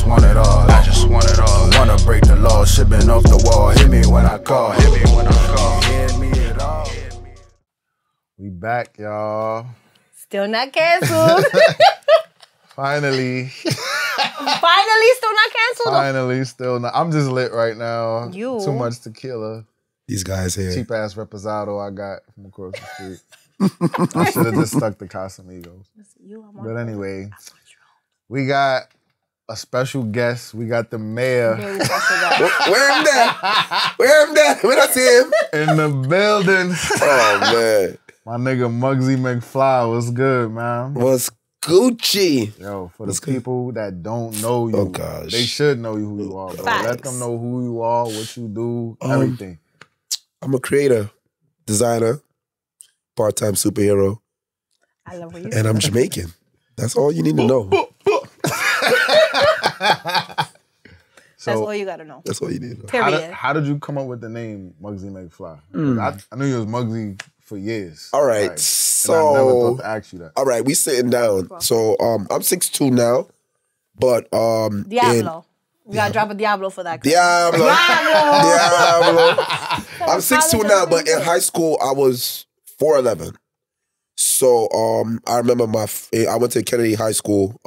want it all. I just want it all. Wanna break the law, shipping off the wall. Hit me when I call. Hit me when I call. Hit me at all. We back, y'all. Still not canceled. Finally. Finally, still not canceled. Finally, still not. I'm just lit right now. You. Too much tequila. These guys here. Cheap ass reposado I got from across the street. I should have just stuck to Casamigos. But anyway, we got a special guest. We got the mayor. Very special guy. Where am that? Where am that? Where I see him? In the building. Oh, man. My nigga Muggsy McFly, what's good, man? What's Gucci? Yo, for the people that don't know you, Oh, gosh. they should know you who you are, bro. Facts. Let them know who you are, what you do, everything. I'm a creator, designer, part-time superhero, I love what you and I'm Jamaican. That's all you need to know. That's all you gotta know. That's all you need to know. Period. How did you come up with the name Muggsy McFly? I knew you was Muggsy for years. All right, and I never so thought to ask you that. all right, we sitting down. So I'm 6'2" now, but Diablo. We gotta drop a Diablo for that. Diablo. I'm 6'2" now, but in high school I was 4'11". So I remember I went to Kennedy High School,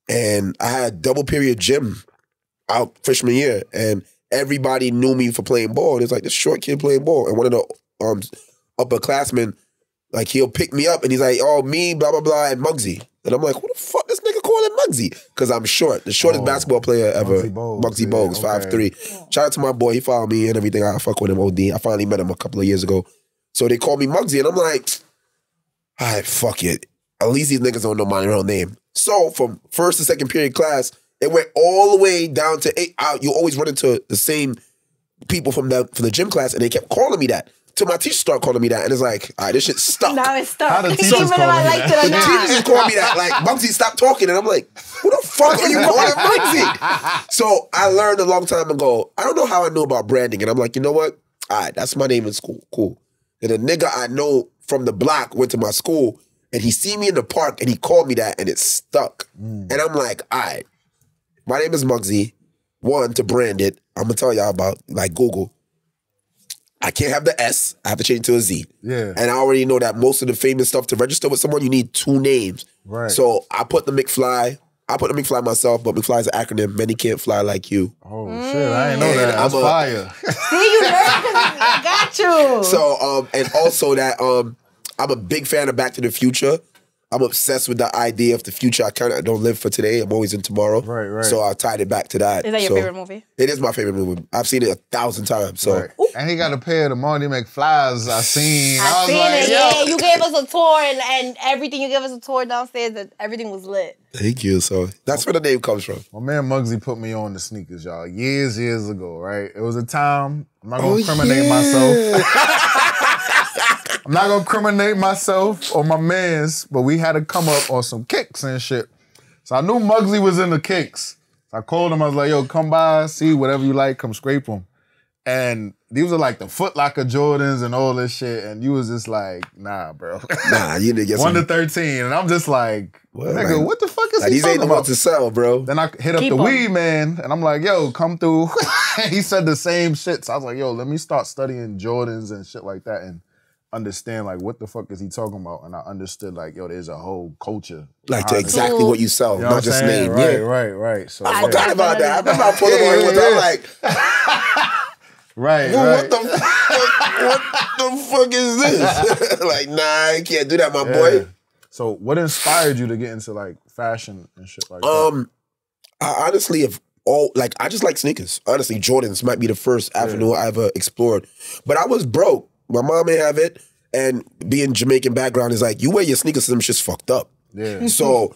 and I had double period gym out freshman year, and everybody knew me for playing ball. It's like this short kid playing ball, and one of the upperclassmen, like he'll pick me up, and he's like, "Oh, me, blah blah blah," and Muggsy, and I'm like, "Who the fuck this nigga calling Muggsy?" Because I'm short, the shortest basketball player ever. Muggsy Bogues, 5'3". Shout out to my boy, he followed me and everything. I fuck with him OD. I finally met him a couple of years ago, so they called me Muggsy, and I'm like, all right, fuck it. At least these niggas don't know my real name. So from first to second period class, it went all the way down to 8. You always run into the same people from the gym class, and they kept calling me that. Till my teacher started calling me that, and it's like, all right, this shit stuck. Now it's stuck. How the teachers Even if call I me liked that? it or The not. teachers just called me that, like, Muggsy, stop talking. And I'm like, who the fuck are you calling Muggsy? So I learned a long time ago, I don't know how I knew about branding, and I'm like, you know what? All right, that's my name in school, cool. And a nigga I know from the block went to my school, and he see me in the park, and he called me that, and it stuck. And I'm like, all right, my name is Muggsy. One, to brand it, I'm gonna tell y'all about, like, Google. I can't have the S. I have to change it to a Z. Yeah. And I already know that most of the famous stuff to register with someone, you need 2 names. Right. So I put the McFly. I put the McFly myself, but McFly is an acronym. Many can't fly like you. Oh shit, I didn't know that. That's fire. See, you learned because I got you. So, and also that I'm a big fan of Back to the Future. I'm obsessed with the idea of the future. I don't live for today. I'm always in tomorrow. Right. So I tied it back to that. Is that your favorite movie? It is my favorite movie. I've seen it 1,000 times. So. Right. And he got a pair of the Marty McFlies I seen. I was seen like, it, yo. yeah. You gave us a tour and everything. You gave us a tour downstairs that everything was lit. Thank you. So that's where the name comes from. My man Muggsy put me on the sneakers, y'all, years ago, right? It was a time, I'm not gonna incriminate myself. I'm not gonna incriminate myself or my mans, but we had to come up on some kicks and shit. So I knew Muggsy was in the kicks. So I called him, I was like, yo, come by, see whatever you like, come scrape them. And these are like the Foot Locker Jordans and all this shit. And you was just like, nah, bro. Nah, you didn't get 1 to 13. And I'm just like, nigga, what the fuck is he these talking ain't the about? ones to sell, bro. Then I hit up Keep the 'em. weed man, and I'm like, yo, come through. He said the same shit. So I was like, yo, let me start studying Jordans and shit like that and understand, like, what the fuck is he talking about? And I understood, like, yo, there's a whole culture. Like to exactly what you sell, You know not what just I'm saying? name. Right. So I forgot about that. I remember I pulled up on it one time. I'm like, Right. what the fuck is this? Like, nah, I can't do that, my boy. So what inspired you to get into, like, fashion and shit like that? I honestly I just like sneakers. Honestly, Jordans might be the first avenue I ever explored. But I was broke. My mom didn't have it. And being Jamaican background is like, you wear your sneakers, some shit's fucked up. Yeah. So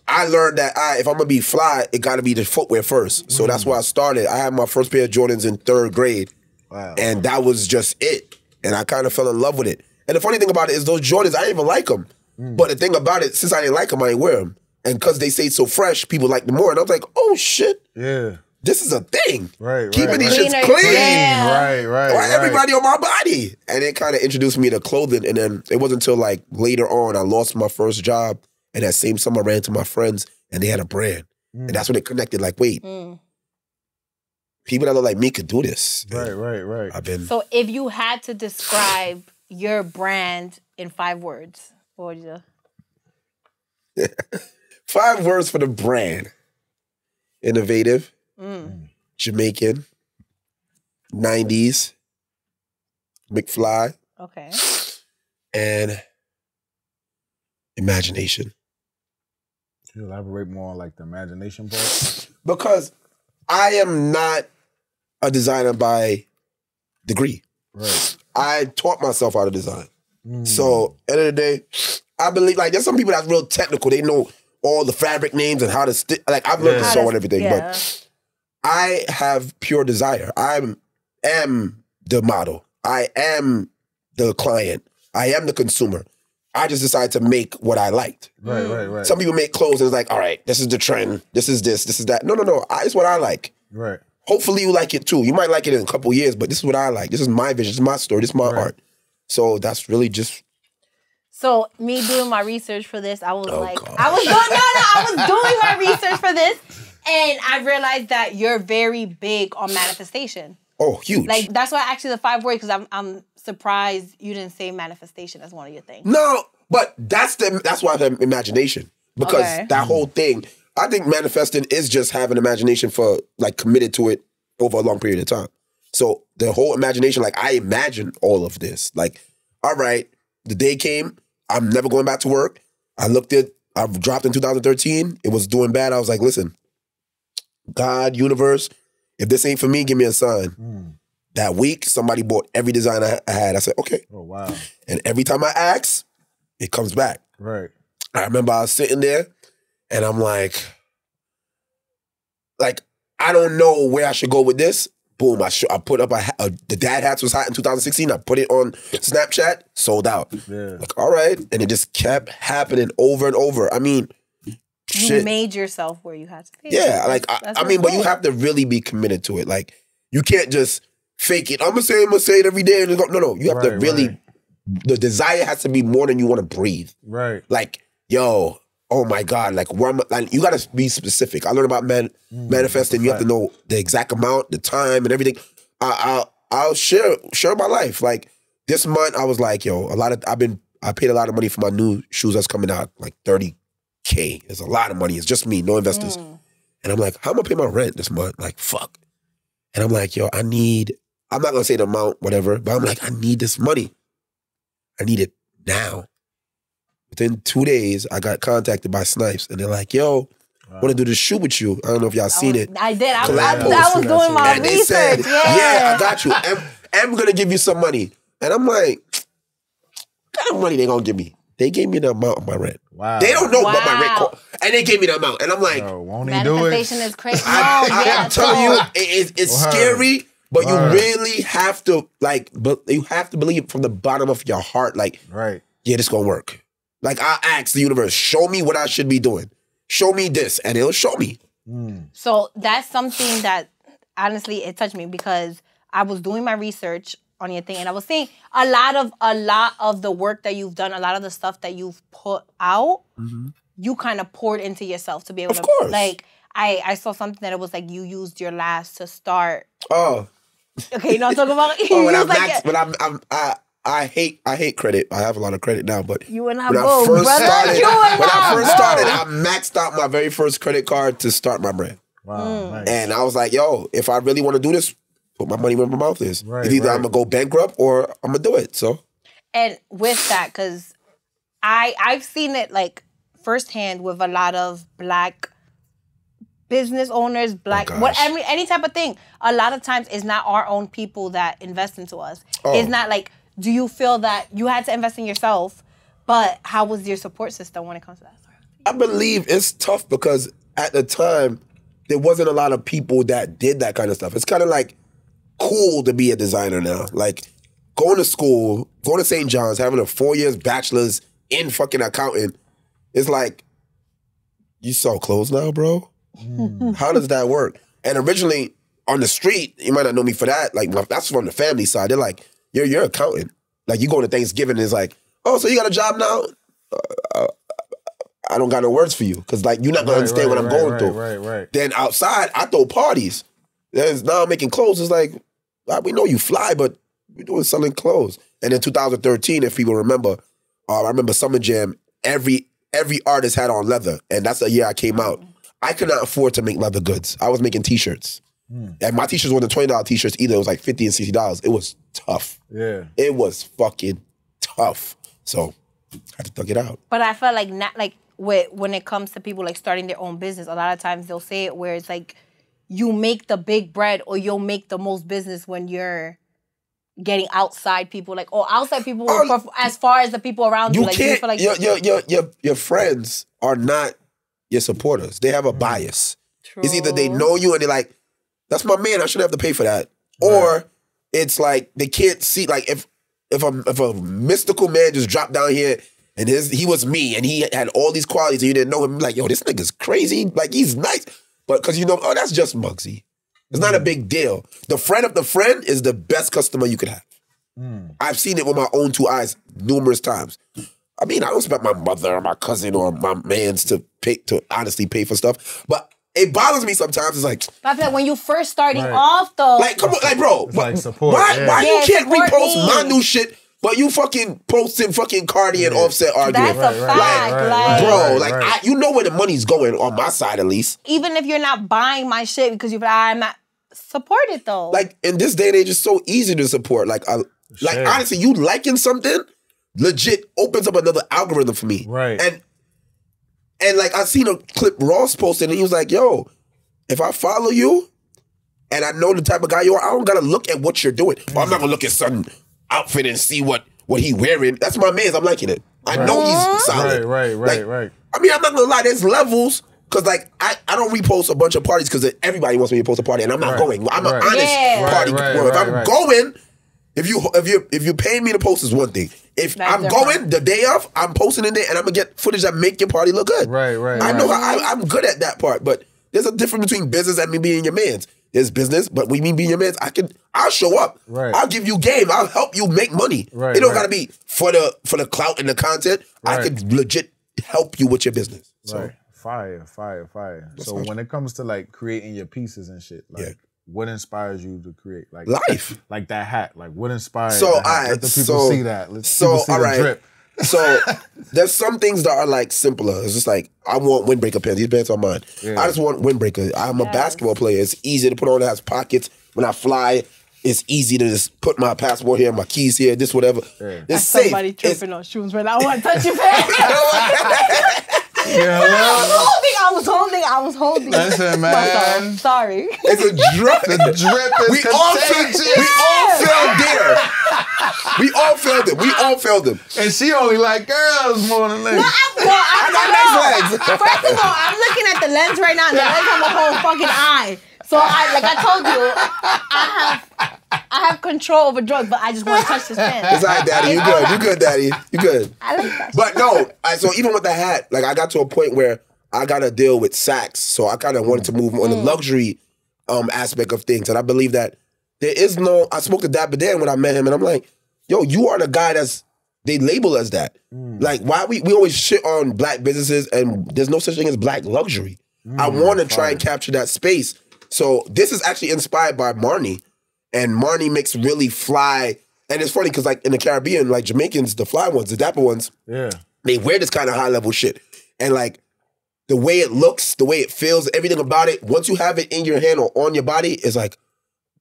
I learned that if I'm gonna be fly, it gotta be the footwear first. So that's why I started. I had my first pair of Jordans in 3rd grade. Wow. And that was just it. And I kind of fell in love with it. And the funny thing about it is those Jordans, I didn't even like them. But the thing about it, since I didn't like them, I didn't wear them. And because they stayed so fresh, people liked them more. And I was like, oh shit. Yeah. This is a thing. Right. Keeping these Cleaner, shits clean. yeah. Right. Everybody on my body. And it kind of introduced me to clothing. And then it wasn't until like later on, I lost my first job. And that same summer I ran to my friends and they had a brand. And that's when it connected. Like, wait, people that look like me could do this. Right. I've been. So if you had to describe your brand in 5 words, what would you? 5 words for the brand: innovative, Jamaican, 90s, McFly, Okay. and imagination. Can you elaborate more on like the imagination part? Because I am not a designer by degree. Right. I taught myself how to design. So, end of the day, I believe, like, there's some people that's real technical. They know all the fabric names and how to stick. Like, I've learned to sew and everything, but I have pure desire. I am the model. I am the client. I am the consumer. I just decided to make what I liked. Right. Some people make clothes and it's like, all right, this is the trend. This is this. This is that. No. It's what I like. Right. Hopefully you like it too. You might like it in a couple years, but this is what I like. This is my vision. This is my story. This is my art. So that's really just. So me doing my research for this, I was God. I was doing my research for this, and I realized that you're very big on manifestation. Oh, huge. Like, that's why actually the 5 words, because I'm surprised you didn't say manifestation as one of your things. No, but that's why the imagination. Because that whole thing, I think manifesting is just having imagination for, like, committed to it over a long period of time. So the whole imagination, like, I imagine all of this. Like, all right, the day came, I'm never going back to work. I dropped in 2013. It was doing bad. I was like, listen, God, universe, if this ain't for me, give me a sign. That week, somebody bought every design I had. I said, okay. Oh, wow. And every time I ask, it comes back. Right. I remember I was sitting there and I'm like, I don't know where I should go with this. Boom, I put up the dad hats was hot in 2016. I put it on Snapchat, sold out. Yeah. Like, all right. And it just kept happening over and over. I mean, You made yourself where you had to be. yeah, like, I mean, but you have to really be committed to it. Like, you can't just fake it. I'm gonna say it every day. And no. You have to really, the desire has to be more than you want to breathe. Right. Like, yo, oh my God, like, you gotta be specific. I learned about manifesting. You have to know the exact amount, the time, and everything. I'll share my life. Like, this month, I was like, yo, I paid a lot of money for my new shoes that's coming out, like $30K. It's a lot of money. It's just me, no investors. And I'm like, how am I pay my rent this month? Like, fuck. And I'm like, yo, I'm not gonna say the amount, whatever, but I'm like, I need this money. I need it now. Within 2 days, I got contacted by Snipes, and they're like, yo, I want to do this shoot with you. I don't know if y'all seen it. I did. I Collab was doing my and they research. said, yeah, I got you. I'm going to give you some money. And I'm like, what kind of money they going to give me? They gave me the amount of my rent. Wow. They don't know what my rent cost. And they gave me the amount. And I'm like, Yo, won't he do it? manifestation is crazy. I'm telling you, it's scary, but you really have to, like, you have to believe from the bottom of your heart, like, yeah, this going to work. Like, I ask the universe, show me what I should be doing. Show me this, and it'll show me. So that's something that, honestly, it touched me because I was doing my research on your thing, and I was seeing a lot of the work that you've done, a lot of the stuff that you've put out, you kind of poured into yourself to be able to. Of course. Like, I saw something that it was like you used your last to start. Oh. Okay, you know what I'm talking about? I hate credit. I have a lot of credit now, but when I first started, I maxed out my very first credit card to start my brand. Wow, nice. And I was like, yo, if I really want to do this, put my money where my mouth is. It's either I'm going to go bankrupt or I'm going to do it. So, and with that, because I've seen it like firsthand with a lot of Black business owners, any type of thing. A lot of times it's not our own people that invest into us. It's not like, do you feel that you had to invest in yourself, but how was your support system when it comes to that? I believe it's tough because at the time, there wasn't a lot of people that did that kind of stuff. It's kind of like cool to be a designer now. Like, going to school, going to St. John's, having a 4 years bachelor's in fucking accounting, it's like, you sell clothes now, bro? How does that work? And originally, on the street, you might not know me for that. Like, that's from the family side. They're like, you're an accountant. Like, you go to Thanksgiving and it's like, oh, so you got a job now? I don't got no words for you because like you're not gonna understand what I'm going through. Right. Then outside, I throw parties. Then now I'm making clothes. It's like we know you fly, but we're doing selling clothes. And in 2013, if people remember, I remember Summer Jam. Every artist had on leather, and that's the year I came out. I could not afford to make leather goods. I was making T-shirts, and my T-shirts weren't the $20 T-shirts either. It was like $50 and $60. It was tough. Yeah, it was fucking tough. So I had to thug it out. But I felt like not like when it comes to people like starting their own business, a lot of times they'll say it where it's like you make the big bread or you'll make the most business when you're getting outside people, like outside people as far as the people around you. Like can't, you feel like your friends are not your supporters. They have a bias. True. It's either they know you and they're like, "That's my man. I shouldn't have to pay for that," or it's like they can't see. Like if a mystical man just dropped down here and he was me and he had all these qualities and you didn't know him, like, yo, this nigga's crazy. Like he's nice, but because you know, that's just Muggsy. It's not a big deal. The friend of the friend is the best customer you could have. I've seen it with my own two eyes numerous times. I mean, I don't expect my mother or my cousin or my mans to honestly pay for stuff, but it bothers me sometimes. It's like, but I feel like when you first starting off though, like, come on, like, bro, like support. Why you can't repost me. my new shit? But you fucking posting fucking Cardi and Offset arguing. That's a fact. Bro, you know where the money's going on my side at least. Even if you're not buying my shit because I'm not support it though. Like in this day and age, it's so easy to support. Like honestly, you liking something legit opens up another algorithm for me. Right. And like I seen a clip Ross posted and he was like, yo, if I follow you and I know the type of guy you are, I don't gotta look at what you're doing. Or I'm not gonna look at some outfit and see what he wearing. That's my man's. I'm liking it. I know he's solid. Right. I mean, I'm not gonna lie. There's levels because like I don't repost a bunch of parties because everybody wants me to post a party and I'm not going. I'm an honest party. If I'm going, if you pay me to post is one thing. If that's I'm going the day of, I'm posting in there and I'm gonna get footage that make your party look good. Right. I know I'm good at that part, but there's a difference between business and me being your man's. There's business, but we mean being your man's. I'll show up. Right. I'll give you game. I'll help you make money. Right. It don't gotta be for the clout and the content. Right. I could legit help you with your business. So. Right. Fire. So when it comes to like creating your pieces and shit, like what inspires you to create like life? Like that hat. Like what inspires so that hat? Let the people see that. Let people see the drip. So there's some things that are like simpler. It's just like I want windbreaker pants. These pants are mine. Yeah. I just want windbreaker. I'm a basketball player. It's easy to put on. It has pockets. When I fly, it's easy to just put my passport here, my keys here, this whatever. Yeah. It's safe. Somebody tripping on shoes right now. I want to touch your pants. I was holding. Listen, man. Sorry. It's a drip. The drip is contagious. We all felt it. We all felt them. And she only like girls more than legs. I got nice legs. First of all, I'm looking at the lens right now, and the lens on my whole fucking eye. So I told you, I have control over drugs, but I just want to touch this pen. It's all right, Daddy. You good. You good, Daddy. You good. I like that. But no, so even with the hat, like I got to a point where I got to deal with Saks, so I kind of wanted to move on the luxury aspect of things, and I believe that there is no. I spoke to Dapper Dan when I met him, and I'm like, yo, you are the guy they label as that. Like, why we always shit on black businesses, and there's no such thing as black luxury. I want to try and capture that space. So this is actually inspired by Marnie, and Marnie makes really fly. And it's funny because like in the Caribbean, like Jamaicans, the fly ones, the dapper ones, they wear this kind of high level shit. And like the way it looks, the way it feels, everything about it, once you have it in your hand or on your body, it's like,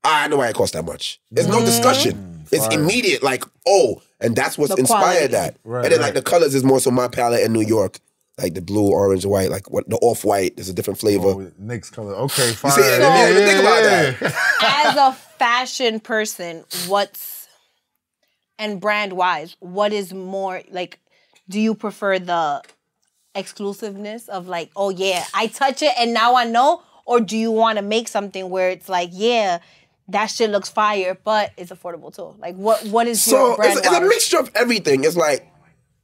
I know why it costs that much. There's no discussion. It's immediate, like, oh, and that's what's inspired that. Right, and then like the colors is more so my palette in New York. Like the blue, orange, white, like what the off-white, there's a different flavor. Oh, Nick's color. Okay, fine. You see, think about that. As a fashion person, and brand-wise, what is more, like, do you prefer the exclusiveness of like, oh yeah, I touch it and now I know? Or do you want to make something where it's like, yeah, that shit looks fire, but it's affordable too? Like, what is your brand-wise? It's a mixture of everything. It's like,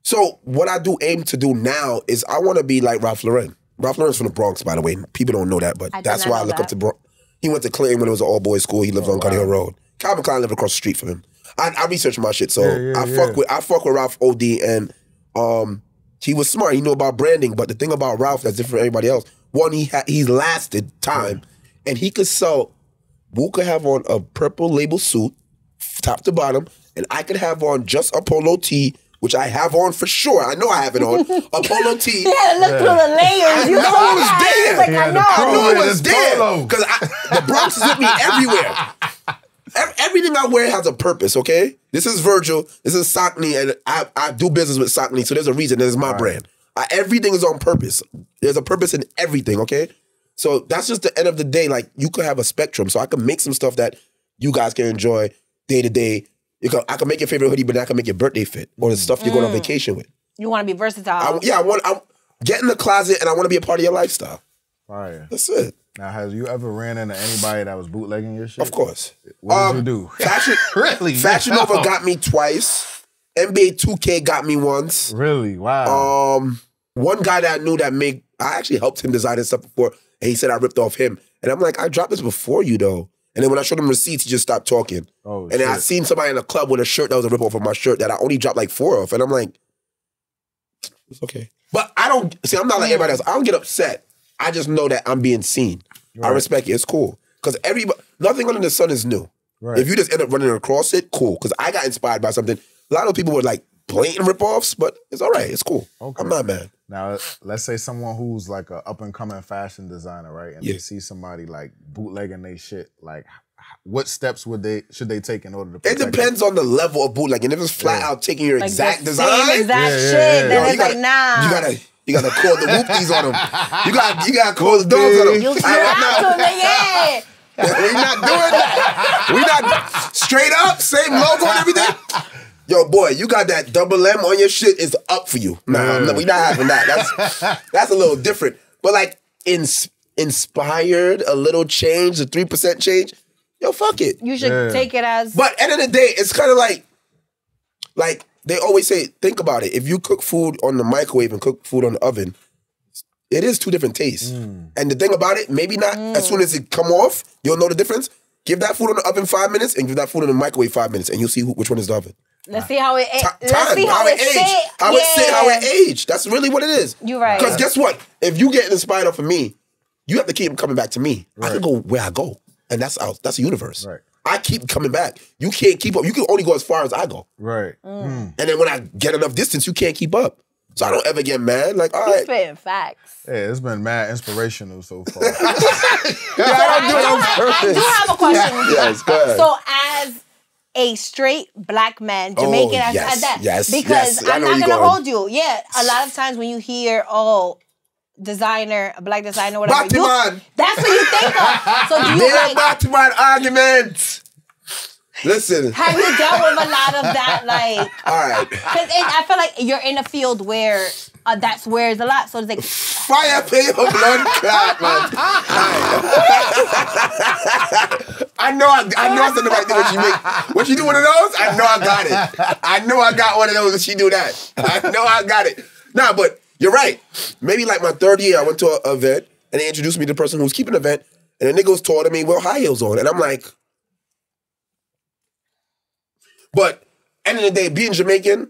so what I do aim to do now is I want to be like Ralph Lauren. Ralph Lauren's from the Bronx, by the way. People don't know that, but that's why I look up to Bronx. He went to Clinton when it was an all-boys school. He lived on Cuddy Hill Road. Calvin Klein lived across the street from him. I research my shit, so I fuck with Ralph OD, and he was smart. He knew about branding. But the thing about Ralph that's different from everybody else, one, he lasted time. And he could sell, Wu could have on a purple label suit, top to bottom, and I could have on just a polo tee, which I have on for sure. I know I have it on. A polo tee. Yeah, look through the layers. I know it was there. Like, I know it was there. Because the Bronx is with me everywhere. Everything I wear has a purpose, okay? This is Virgil. This is Saucony, and I do business with Saucony, so there's a reason. This is my brand. Everything is on purpose. There's a purpose in everything, okay? So that's just the end of the day. Like, you could have a spectrum. So I can make some stuff that you guys can enjoy day to day. I can make your favorite hoodie, but I can make your birthday fit or the stuff you're going on vacation with. You want to be versatile. I get in the closet and I want to be a part of your lifestyle. Fire. That's it. Now, has you ever ran into anybody that was bootlegging your shit? Of course. What did you do? Fashion Nova got me twice. NBA 2K got me once. Really? Wow. One guy that I knew I actually helped him design his stuff before, and he said I ripped off him. And I'm like, I dropped this before you, though. And then when I showed him receipts, he just stopped talking. Oh, and then I seen somebody in a club with a shirt that was a ripoff of my shirt that I only dropped like 4 of. And I'm like, it's okay. But I don't, see, I'm not like everybody else. I don't get upset. I just know that I'm being seen. Right. I respect it. It's cool. Because nothing under the sun is new. Right. If you just end up running across it, cool. Because I got inspired by something. A lot of people were like blatant ripoffs, but it's all right. It's cool. Okay. I'm not mad. Now, let's say someone who's like an up-and-coming fashion designer, right? And they see somebody like bootlegging they shit. Like, what steps should they take in order to protect it? Depends on the level of bootlegging. If it's flat out taking your like exact the design, same exact shit, then it's like, nah. You gotta call the whoopties on them. You gotta call the dogs on them. You have to, yeah. We're not doing that. We not straight up, same logo and everything. Yo, boy, you got that double M on your shit, it's up for you. Nah, we not having that. That's a little different. But like inspired, a little change, a 3% change, yo, fuck it. You should take it as. But end of the day, it's kind of like they always say, think about it. If you cook food on the microwave and cook food on the oven, it is 2 different tastes. And the thing about it, maybe not as soon as it come off, you'll know the difference. Give that food on the oven 5 minutes and give that food in the microwave 5 minutes, and you'll see which one is the oven. Let's see how it aged. That's really what it is. You're right. Because guess what? If you get inspired off of me, you have to keep coming back to me. Right. I can go where I go, and that's the universe. Right. I keep coming back. You can't keep up. You can only go as far as I go. Right. And then when I get enough distance, you can't keep up. So I don't ever get mad. Like, all right. He's spitting facts. Yeah, it's been mad inspirational so far. I do have a question. Yes, go ahead. So as a straight black man, Jamaican, as that. Yes, because I'm not going to hold you. Yeah, a lot of times when you hear, designer, a black designer, whatever, that's what you think of. So do you Batman arguments. Listen. Have you dealt with a lot of that? Like, all right. Because I feel like you're in a field where that's where it's a lot. So it's like fire, paper, blood, crap, man. I know I said the right thing when she make. When she do one of those, I know I got it. I know I got one of those when she do that. I know I got it. Nah, but you're right. Maybe like my 3rd year, I went to an event and they introduced me to the person who was keeping the event, and the nigga was taller than me with high heels on, and I'm like. But end of the day, being Jamaican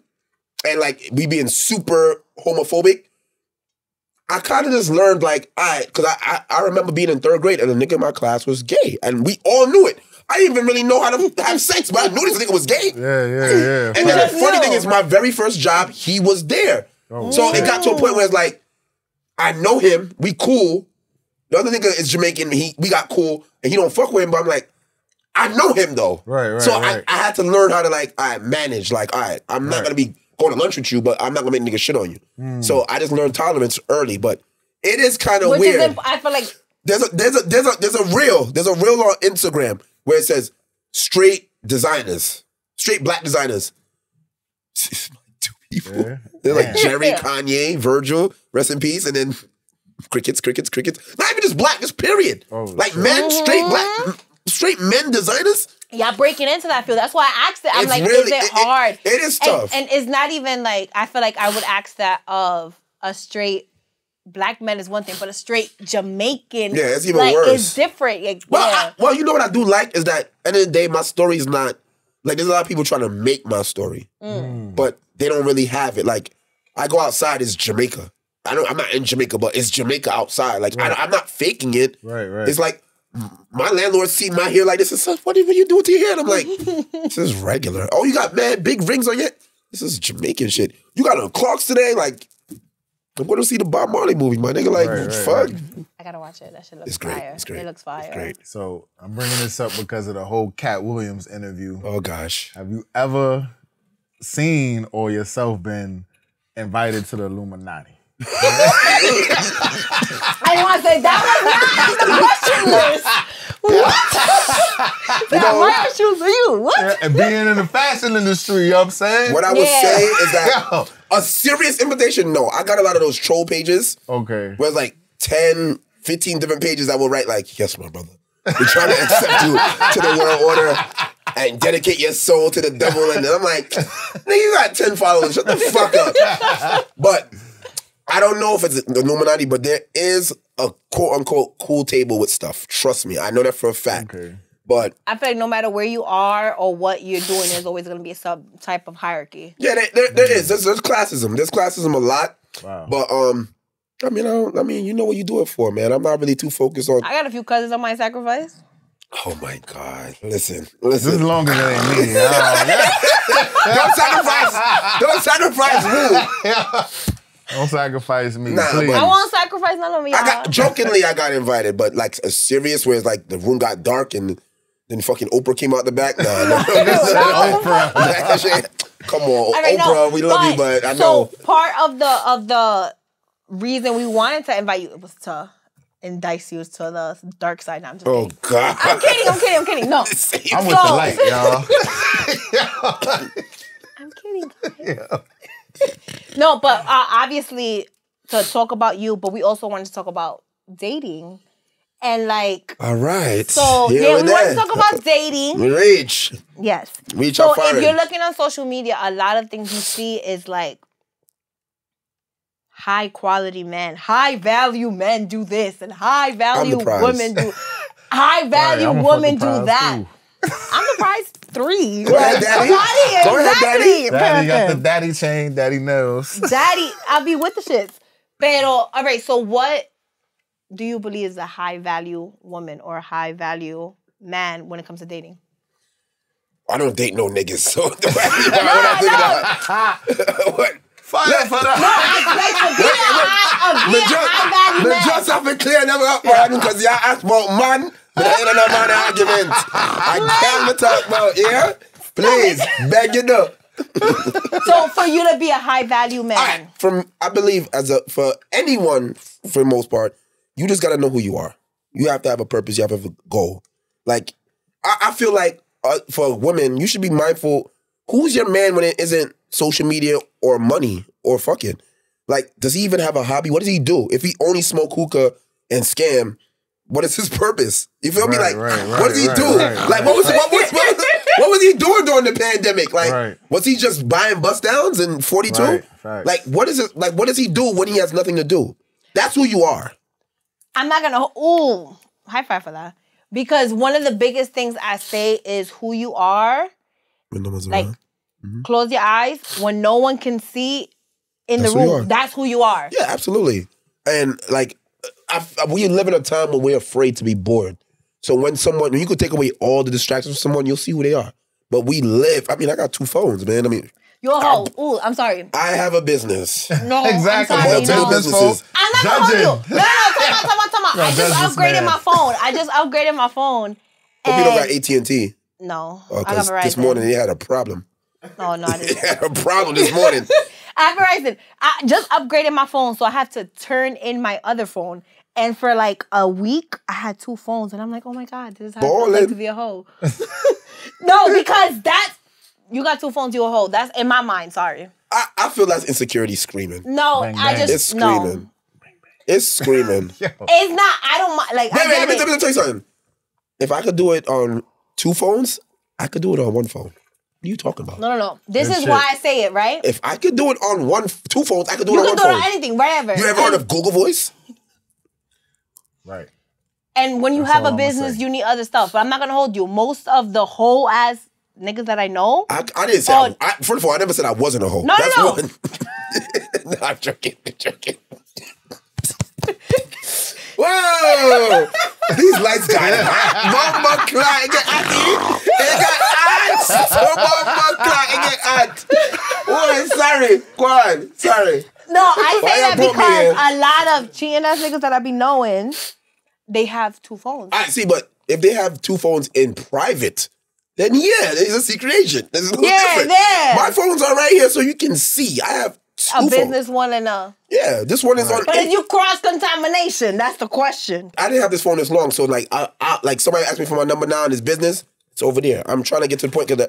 and like we being super homophobic, I kind of just learned like, because I remember being in 3rd grade and a nigga in my class was gay, and we all knew it. I didn't even really know how to have sex, but I knew this nigga was gay. Yeah. And then the funny thing is, my very first job, he was there. Oh, so it got to a point where it's like, I know him, we cool. The other nigga is Jamaican, we got cool, and he don't fuck with him, but I'm like, I know him though. Right. So I had to learn how to manage. Like, all right, I'm not gonna be going to lunch with you, but I'm not gonna make niggas shit on you. So I just learned tolerance early, but it is kind of weird. I feel like there's a reel on Instagram where it says straight black designers. It's like 2 people. Yeah. They're like Jerry, Kanye, Virgil, rest in peace, and then crickets. Not even just black, just period. Men, straight men designers. Y'all breaking into that field. That's why I asked it. I'm like, is it hard? It is tough. And it's not even like, I feel like I would ask that of a straight black man is one thing, but a straight Jamaican. Yeah, it's even worse. It's different. Well, you know what I do like is that at the end of the day, my story is not, like, there's a lot of people trying to make my story, but they don't really have it. Like, I go outside, it's Jamaica. I'm not in Jamaica, but it's Jamaica outside. Like, I'm not faking it. Right. It's like, my landlord see my hair like this and says, what are you doing to your hair? And I'm like, this is regular. Oh, you got mad big rings on your head? This is Jamaican shit. You got on Clarks today? Like, I'm going to see the Bob Marley movie, my nigga. Like, fuck. I gotta watch it. That shit looks It's great. fire. It's great. It looks fire. It's great. So I'm bringing this up because of the whole Cat Williams interview. Oh, gosh. Have you ever seen or yourself been invited to the Illuminati? I want to say that was not on the question list. What? Why are shoes for you? What? Yeah, and being in the fashion industry, you know what I'm saying? What I would say is that a serious invitation, no. I got a lot of those troll pages. Okay. Where it's like 10, 15 different pages that will write like, yes, my brother. We're trying to accept you to the world order and dedicate your soul to the devil. And I'm like, nigga, you got 10 followers. Shut the fuck up. But I don't know if it's the Illuminati, but there is a quote-unquote cool table with stuff. Trust me. I know that for a fact. Okay. But I feel like no matter where you are or what you're doing, there's always going to be a sub type of hierarchy. yeah, there is. There's classism. There's classism a lot. Wow. But I mean, you know what you do it for, man. I'm not really too focused on. I got a few cousins I might sacrifice. Oh my God! Listen. This is longer than it me. Don't sacrifice me. Don't sacrifice me, Nah, please. but- I won't sacrifice none of y'all. I got invited, but like a serious where it's like the room got dark and then fucking Oprah came out the back. Nah, no. Oprah. Come on, All right, Oprah, we love you, but I know. So part of the reason we wanted to invite you was to indict you to the dark side. Now I'm just Oh kidding. God! I'm kidding. No, I'm with the light, y'all. I'm kidding. No, but obviously to talk about you, but we also wanted to talk about dating and like. All right. So Here we want to there. talk about dating. Reach. Yes. Reach So out far. if you're looking on social media, a lot of things you see is like high quality men, high value men do this, and high value women do high value I'm a women fucking do prize, that. too. I'm the prize 3. Go ahead, Daddy. Go ahead, Daddy. Daddy got the daddy chain, daddy knows. Daddy, I'll be with the shits. Pero, all right, so what do you believe is a high value woman or a high value man when it comes to dating? I don't date no niggas, so what No. Fire for that. Just have it clear, never up, because y'all ask about man, but I ain't no man argument. I can't talk about, yeah? Please, beg you know. So for you to be a high value man. I believe for anyone, for the most part, you just gotta know who you are. You have to have a purpose. You have to have a goal. Like, I feel like for women, you should be mindful. Who's your man when it isn't social media or money or fucking? Like, does he even have a hobby? What does he do? If he only smoke hookah and scam, what is his purpose? You feel me? Like, what does he do? Like, what was he doing during the pandemic? Like, was he just buying bust downs in 42? Like, what is it? Like, what does he do when he has nothing to do? That's who you are. I'm not gonna. Ooh, high five for that. Because one of the biggest things I say is who you are. When no one's like, around. Close your eyes when no one can see in the room. That's who you are. Yeah, absolutely. And like, we live in a time when we're afraid to be bored. So when you could take away all the distractions from someone, you'll see who they are. But we live. I mean, I got 2 phones, man. I mean, you're a hoe. Ooh, I'm sorry. I have a business. No, exactly. I'm sorry. Businesses. I'm not gonna hold you. No. Come on. I just upgraded my phone. Hope you don't got AT&T. No, I got Because Verizon. this morning they had a problem. No, I They didn't. had a problem this morning. I have Verizon. I just upgraded my phone, so I have to turn in my other phone. And for like a week, I had 2 phones, and I'm like, oh my God, this is how it feels like to be a hoe. No, because you got 2 phones, you a hoe. That's in my mind. Sorry. I feel that's insecurity screaming. No, Bang, I bang. just It's screaming. no. It's screaming. It's not. I don't mind. Like, Wait, let me tell you something. If I could do it on 2 phones, I could do it on 1 phone. What are you talking about? No. This Good is shit. why I say it, right? If I could do it on 2 phones, I could do it You on can 1 do it phone. on anything, whatever. You ever heard of Google Voice? Right. And when you That's have all a I'm gonna business, say. you need other stuff. But I'm not gonna hold you. Most of the whole ass niggas that I know. I didn't say. First of all, I never said I wasn't a hoe. No. That's one. No, I'm joking. Whoa! These lights got hot. Bomba clock, it get hot. Oh, sorry. Go on. Sorry. No, I say that brought me because in? a lot of cheating ass niggas that I be knowing, they have 2 phones. I see, but if they have 2 phones in private, then yeah, there's a secret agent. There's a little different. Yeah. My phones are right here so you can see. I have 2 A phones. business one and a... Yeah, this one is on. But if you cross-contamination, that's the question. I didn't have this phone this long, so like, like somebody asked me for my number now in this business, it's over there. I'm trying to get to the point because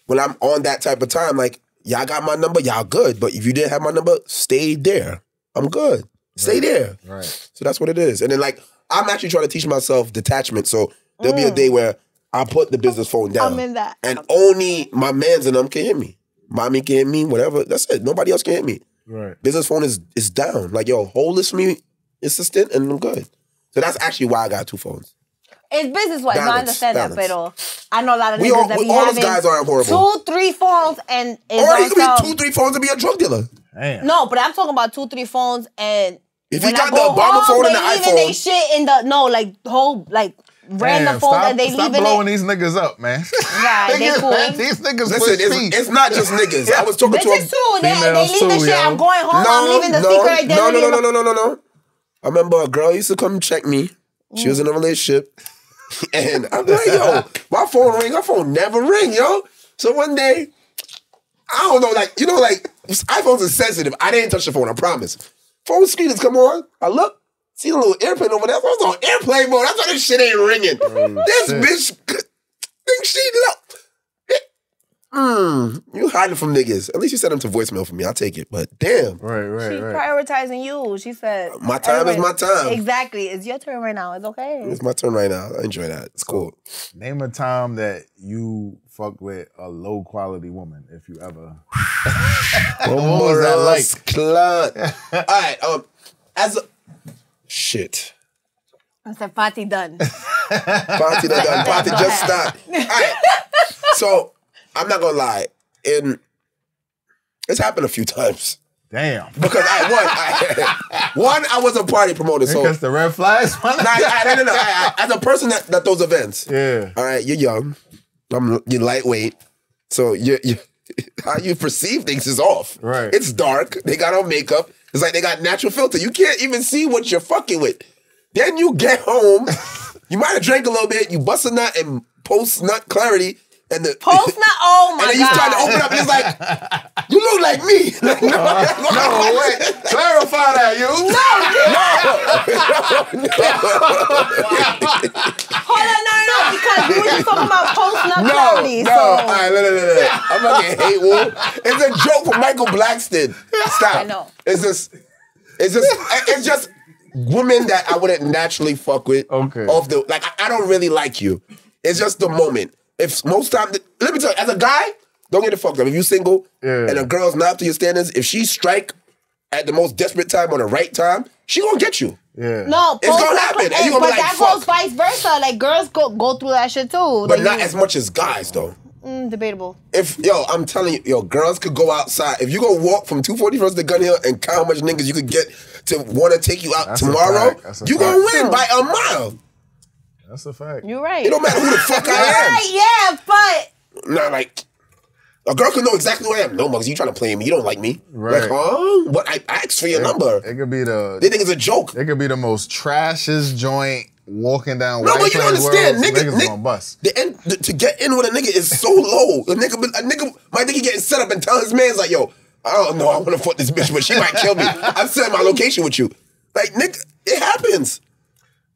when I'm on that type of time, like, y'all got my number, y'all good. But if you didn't have my number, stay there. I'm good. Stay there. Right. So that's what it is. And then like, I'm actually trying to teach myself detachment. So there'll be a day where I put the business phone down. I'm in that. And only my mans and them can hear me. Mommy can hear me, whatever. That's it. Nobody else can hear me. Right. Business phone is down. Like, yo, hold this for me, assistant, and I'm good. So that's actually why I got 2 phones. It's business-wise. No, I Balance, understand that, balance. but I know a lot of We niggas all- that be all having those guys aren't horrible. 2, 3 phones and is Or you also... can be 2, 3 phones and be a drug dealer. Damn. No, but I'm talking about 2, 3 phones and... If when you got I the go Obama home, phone and they the leaving they iPhone. shit in the... No, like, whole, like, random Damn, phones stop, that they stop leaving blowing it. these niggas up, man. Right, they cool. These niggas Listen, push feet. it's not just niggas. I was talking to Bitches too. They Females leave the too, shit. yo. I'm going home. I'm leaving the secret identity. No. I remember a girl used to come check me. She was in a relationship. And I'm like, yo, my phone ring. Her phone never ring, yo. So one day, I don't know, like, you know, like, iPhones are sensitive. I didn't touch the phone, I promise. Phone screen has come on. I look, see the little airplane over there. I was on airplane mode. That's why this shit ain't ringing. This bitch think she look. You hiding from niggas. At least you sent them to voicemail for me. I'll take it. But damn. Right. She's prioritizing you. She said, My time is my time. Exactly. It's your turn right now. It's okay. It's my turn right now. I enjoy that. It's cool. Name a time that you fucked with a low quality woman, if you ever. What was that like? All right. As a shit. I said, party done. Party done. Party just started. All right. So I'm not gonna lie. It's happened a few times. Damn. Because I was a party promoter. So Because the red flags. no. As a person that those events. Yeah. All right, you're young. You're lightweight. So you how you perceive things is off. Right. It's dark. They got on makeup. It's like they got natural filter. You can't even see what you're fucking with. Then you get home. You might have drank a little bit. You bust a nut and post nut clarity. And the Post not, oh my God. And then you try to open up and it's like, you look like me. Like, No, wait. Clarify that, you. Hold on, no, because we were just talking about post nut clarity. No. So. All right, look. I'm not getting hate wool. It's a joke from Michael Blackston. Stop. I know. It's just women that I wouldn't naturally fuck with. Okay. I don't really like you. It's just the moment. If most time, let me tell you, as a guy, don't get it fucked up. If you single and a girl's not up to your standards, if she strike at the most desperate time or the right time, she gonna get you. Yeah. No, It's gonna happen, and you gonna but be like, that fuck. goes vice versa. Like girls go through that shit too. But Like, not as much as guys, though. Debatable. I'm telling you, girls could go outside. If you go walk from 241st to Gun Hill and count how much niggas you could get to want to take you out That's a tomorrow, fact. That's a you fact. gonna win by a mile. That's a fact. You're right. It don't matter who the fuck I am. Right, yeah, but Nah, like, a girl can know exactly who I am. No, Muggs, you trying to play me. You don't like me. Right. Like, huh? What? I asked for your number. It could be They think it's a joke. It could be the most trashest joint walking down. No, White but you don't Plains understand. World, Niggas gonna bust. To get in with a nigga is so low. A nigga might think he getting set up and tell his man's like, yo, I don't know, I want to fuck this bitch, but she might kill me. I'm setting my location with you. Like, nigga, it happens.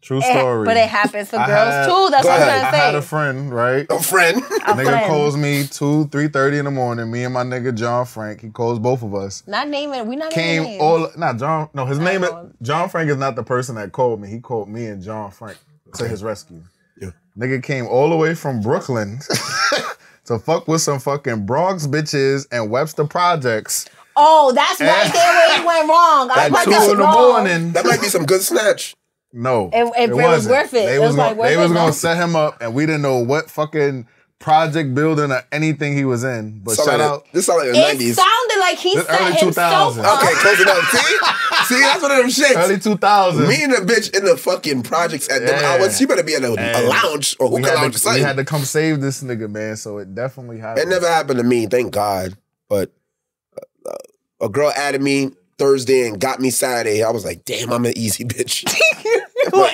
True story. But it happens for I girls had- too. That's what I'm trying to I say. had a friend, right? A friend. Nigga friend. calls me 3:30 in the morning. Me and my nigga John Frank. He calls both of us. Not naming. We not naming Came names. John. No, his name is know. John Frank is not the person that called me. He called me and John Frank to his rescue. Yeah. Nigga came all the way from Brooklyn to fuck with some fucking Bronx bitches and Webster Projects Oh, that's right there where he went wrong. I at was 2 about to in the go. morning. That might be some good snatch. No, It was wasn't. worth it. They It was was gonna, like worth they it, was no? gonna set him up, and we didn't know what fucking project building or anything he was in. But shout out. This sounded like the It 90s. sounded like he set early himself 2000s. up. Okay, close enough. See, that's one of them shits. Early 2000s. Me and the bitch in the fucking projects at them hours. She better be in a lounge or hookah lounge or we something. had to come save this nigga, man. So it definitely happened. It never happened to me, thank God. But a girl added me Thursday and got me Saturday. I was like, damn, I'm an easy bitch.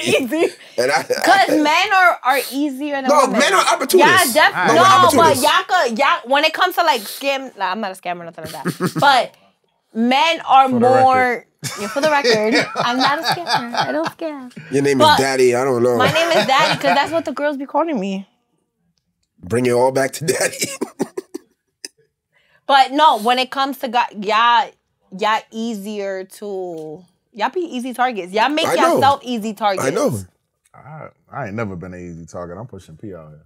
Easy. Because men are easier than women. men are opportunists. Yeah, Right. no, opportunists. but y'all, when it comes to like scam, nah, I'm not a scammer, nothing like that. But men are more. Yeah, for the record, I'm not a scammer. I don't scam. Your name But is Daddy. I don't know. My name is Daddy because that's what the girls be calling me. Bring it all back to Daddy. But no, when it comes to y'all easier to. Y'all be easy targets. Y'all make yourself easy targets. I know. I ain't never been an easy target. I'm pushing P out here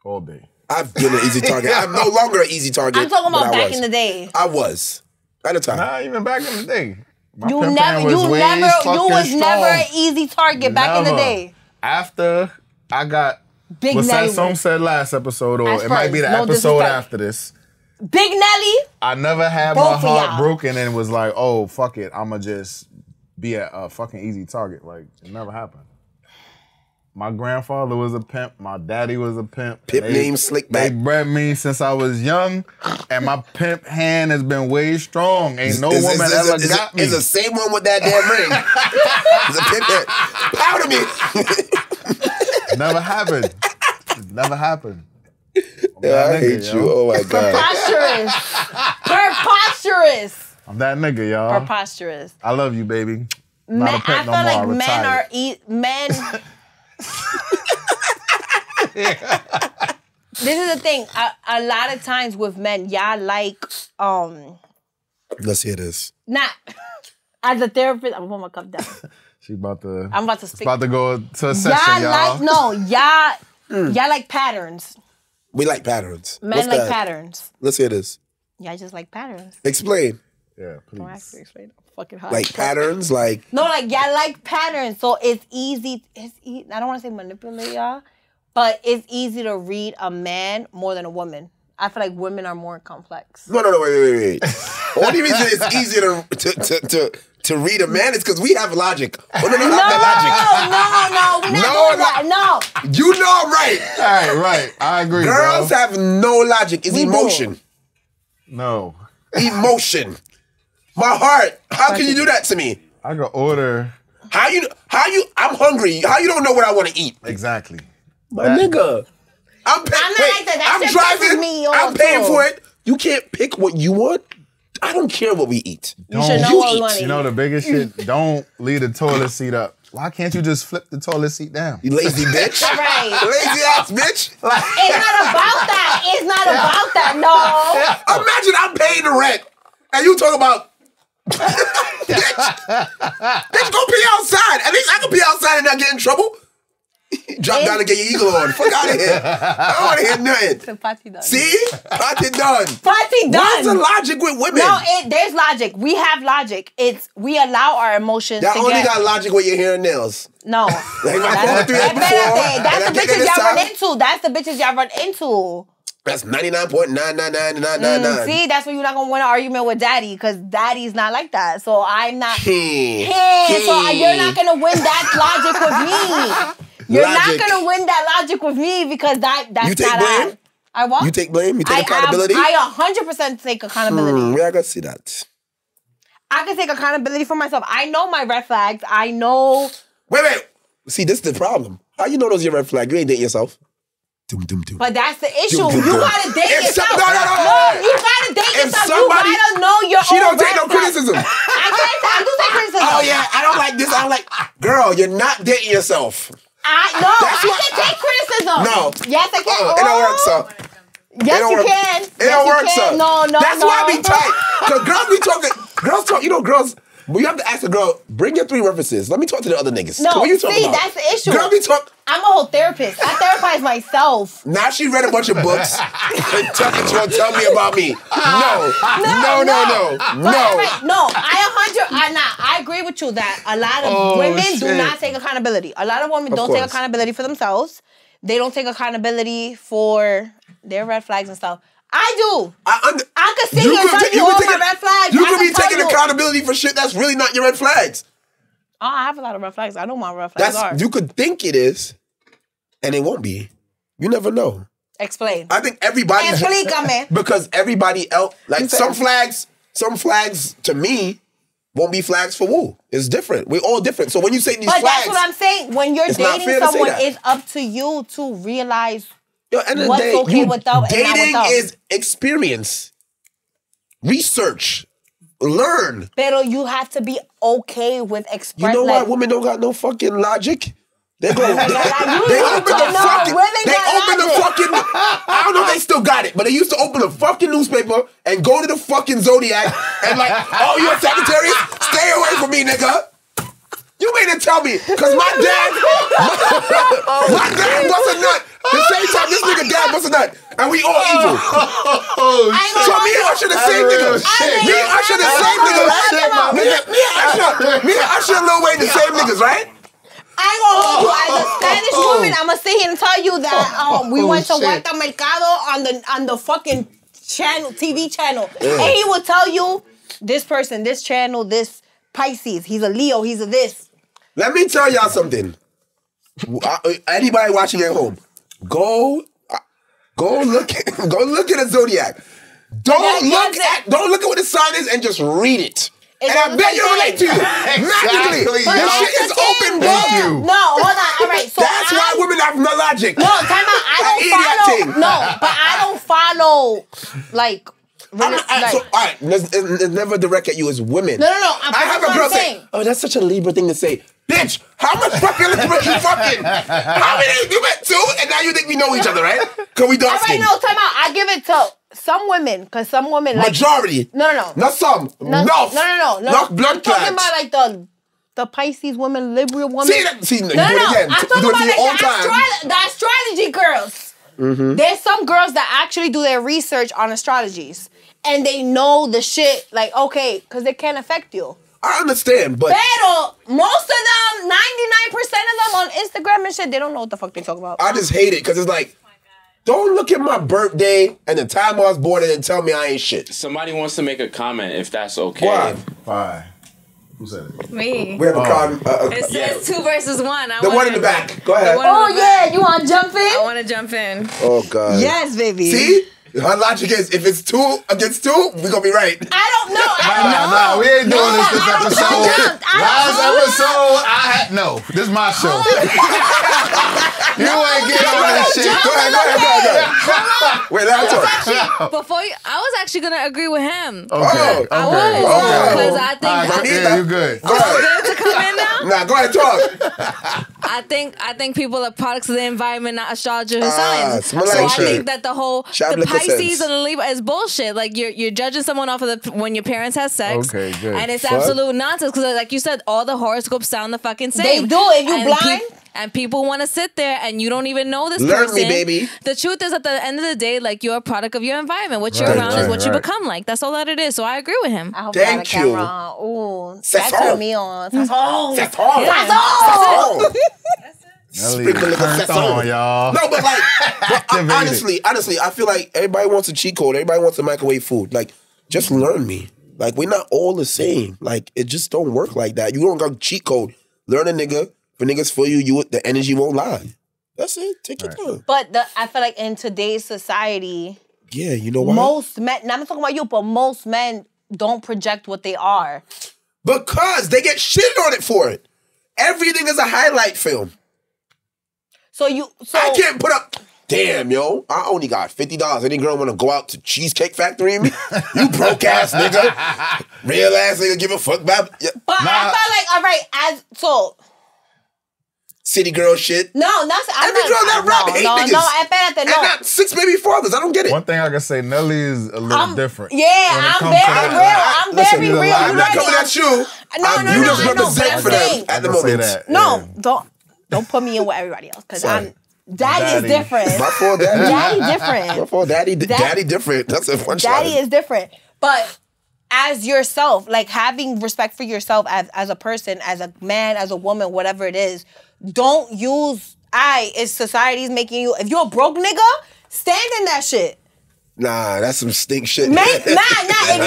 all day. I've been an easy target. I'm no longer an easy target. I'm talking about but back in the day. I was. At the time. Nah, even back in the day. My You pimp never, hand was way fucking was strong. never an easy target back in the Never. day. After I got Big what Nelly. Some said last episode, or As it might be the first, no episode disrespect. after this. Big Nelly. I never had Both my of heart y'all. broken and was like, oh, fuck it. I'ma just be a fucking easy target. Like, it never happened. My grandfather was a pimp. My daddy was a pimp. Pimp named Slickback. They bred me since I was young, and my pimp hand has been way strong. Ain't no woman ever got me. It's the same one with that damn ring. It's a pimp hand. Proud of me. Never happened. It never happened. Yeah, I nigga, hate yo. you. Oh my God. Preposterous. I'm that nigga, y'all. Preposterous. I love you, baby. I'm Men, not a pimp I no feel more. like I men are retired. men. This is the thing. A lot of times with men, y'all like Let's hear this. not as a therapist. I'm gonna put my cup down. She about to. I'm about to speak. About to go to a session, y'all. Y'all like patterns. We like patterns. Men What's like that? patterns. Let's hear this. Y'all just like patterns. Explain. Yeah, Don't ask please. me to explain. I'm fucking hot. Like patterns, like No, like y'all like patterns, so it's easy. I don't want to say manipulate y'all, but it's easy to read a man more than a woman. I feel like women are more complex. no, wait. The only reason it's easier to read a man is because we have logic. Oh, no, not that No, we're not doing that. No. logic. You know I'm right. Right. I agree, Girls bro. have no logic. It's We do. emotion. No. Emotion. My heart. How can you do that to me? I could order. How you? I'm hungry. How you don't know what I want to eat? Exactly. My nigga. I'm paying. I'm not like that. That I'm shit driving. pisses me I'm off, paying too. for it. You can't pick what you want. I don't care what we eat. You should know Don't- what we eat. want to You eat. know the biggest shit? Don't leave the toilet seat up. Why can't you just flip the toilet seat down? You lazy bitch. Right. Lazy ass bitch. It's not about that. It's not about that. No. Imagine I'm paying the rent and you talk about bitch, go pee outside. At least I can pee outside and not get in trouble. Drop down and get your eagle on. Fuck out of here. I don't want to hear nothing. The party done. See? Party done. Party done. What's the logic with women? No, there's logic. We have logic. We allow our emotions Y'all to only get... got logic with your hair and nails. No. Like my phone through that before. That's and the I get bitches this y'all time. run into. That's the bitches y'all run into. That's 99.99999. See, that's why you're not gonna win an argument with daddy, because daddy's not like that. So I'm not. So you're not gonna win that logic with me. You're Logic. not gonna win that logic with me because that's You take not blame? I what? You take blame? You take accountability? I 100% take accountability. Yeah, I gotta see that. I can take accountability for myself. I know my red flags. I know. Wait. See, this is the problem. How you know those are your red flag? You ain't dating yourself. But that's the issue. Dum, dum, You dum. gotta date If yourself. some- no, you gotta date If yourself. somebody- You gotta know your She own don't take red no flags. criticism. I do take criticism. Oh yeah, I don't like this. I don't like. Girl, you're not dating yourself. I can take criticism. No. Yes, I can. It don't work, so. Yes, don't you work. can. It don't work, so. No. That's why I be tight. Because girls be talking. Girls talk. You know, girls. But you have to ask a girl. Bring your 3 references. Let me talk to the other niggas. No, What you talking see, about? that's the issue. Girl be talk. I'm a whole therapist. I therapize myself. Now she read a bunch of books and she's gonna tell me about me. No. Right. No, I agree with you that a lot of women do shit. not take accountability. A lot of women don't take course. accountability for themselves. they don't take accountability for their red flags and stuff. I do. I could sit here and tell you all my red flags. You could be taking accountability for shit that's really not your red flags. Oh, I have a lot of red flags. I know my red flags are. You could think it is, and it won't be. You never know. Explain. I think everybody. Explícame. Because everybody else, like some flags to me won't be flags for Woo. It's different. We're all different. So when you say these flags, that's what I'm saying. When you're dating someone, it's up to you to realize what's okay without and not without. Dating is experience, research, learn. Pero you have to be okay with You know why women don't got no fucking logic? They go. They open the fucking. I don't know if they still got it, but they used to open the fucking newspaper and go to the fucking Zodiac and like, oh, you a Sagittarius? Stay away from me, nigga. You mean to tell me? Cause my dad bust a nut. The same time this nigga dad bust a nut, and we all evil. So me and Usher the same nigga. Me and Usher the same nigga, right? Me and Usher and Lil Wayne the same niggas, right? I ain't gonna hold you. As a Spanish woman, I'm gonna sit here and tell you that we went to Huerta Mercado on the fucking channel, TV channel, and he will tell you this person, this channel, this Pisces, he's a Leo, he's a this. Let me tell y'all something. Anybody watching at home, go look at a Zodiac. Don't look at what the sign is and just read it. And I bet you relate to you. Magically. This shit is open book. No, hold on. All right. So that's why women have no logic. No, time out. I don't follow like. All right, it's never direct at you as women. No. I have a girl say, "Oh, that's such a Libra thing to say." Bitch, how much fucking Libra you fucking? How many? You met 2, and now you think we know each other, right? Cause we dark skin. No, time out. I give it to some women, cause some women like majority. No. Not some. No. Not blood clots. I'm talking about like the Pisces women, Libra women. See, no. I'm talking about like the astrology girls. Mm-hmm. There's some girls that actually do their research on astrologies. And they know the shit, like, okay, because it can't affect you. I understand, but... Pero, most of them, 99% of them on Instagram and shit, they don't know what the fuck they talk about. I just hate it, because it's like, don't look at my birthday and the time I was born and then tell me I ain't shit. Somebody wants to make a comment, if that's okay. Why? Why? Who said it? Me. We have a comment. It says 2 versus 1. The one in the back. Go ahead. You want to jump in? I want to jump in. Oh, God. Yes, baby. See? Her logic is, if it's 2 against 2, we're going to be right. I don't know. Nah, we ain't doing this episode. Last episode, no. This is my show. You ain't getting on this shit. Go ahead. Wait, let her talk. I was actually going to agree with him. Okay. I was. Because I think... Yeah, you good. Go ahead. Good to come in now? Nah, go ahead, talk. I think people are products of the environment, not astrologers and signs. So like I think that the Pisces sense. and the Libra is bullshit. Like you're judging someone off of when your parents had sex. Okay, good. And it's absolute nonsense because, like you said, all the horoscopes sound the fucking same. They do. If you blind. And people want to sit there and you don't even know this Learn person. me, baby. The truth is, at the end of the day, like, you're a product of your environment. What you're around is what you become like. That's all that it is. So I agree with him. I hope Thank you. Ooh, that turned me on. Nelly turned on, y'all. No, but like, honestly, I feel like everybody wants a cheat code. Everybody wants a microwave food. Like, just learn me. Like, we're not all the same. Like, it just don't work like that. You don't got cheat code. Learn a nigga. If a nigga's for you, the energy won't lie. That's it. Take your time. But I feel like in today's society, yeah, you know why? Most men, I'm not talking about you, but most men don't project what they are. Because they get shitted on it for it. Everything is a highlight film. So I can't put up. Damn, yo, I only got $50. Any girl want to go out to Cheesecake Factory and me? You broke ass nigga. Real ass nigga give a fuck about. Yeah. But I felt like, all right, city girl shit. No, every girl that rap hate niggas. No, espérate, no. And not 6 baby fathers. I don't get it. One thing I can say, Nelly is a little different. Yeah, I'm very real. I'm very real. I'm not coming at you. No, you just represent for them at the moment. No, don't put me in with everybody else because Daddy is different. My fault, Daddy. Daddy different. My fault, Daddy different. That's a punchline. Daddy is different. But as yourself, like having respect for yourself as a person, as a man, as a woman, whatever it is, don't use It's society's making you. If you're a broke nigga, stand in that shit. Nah, that's some stink shit. Nah. If you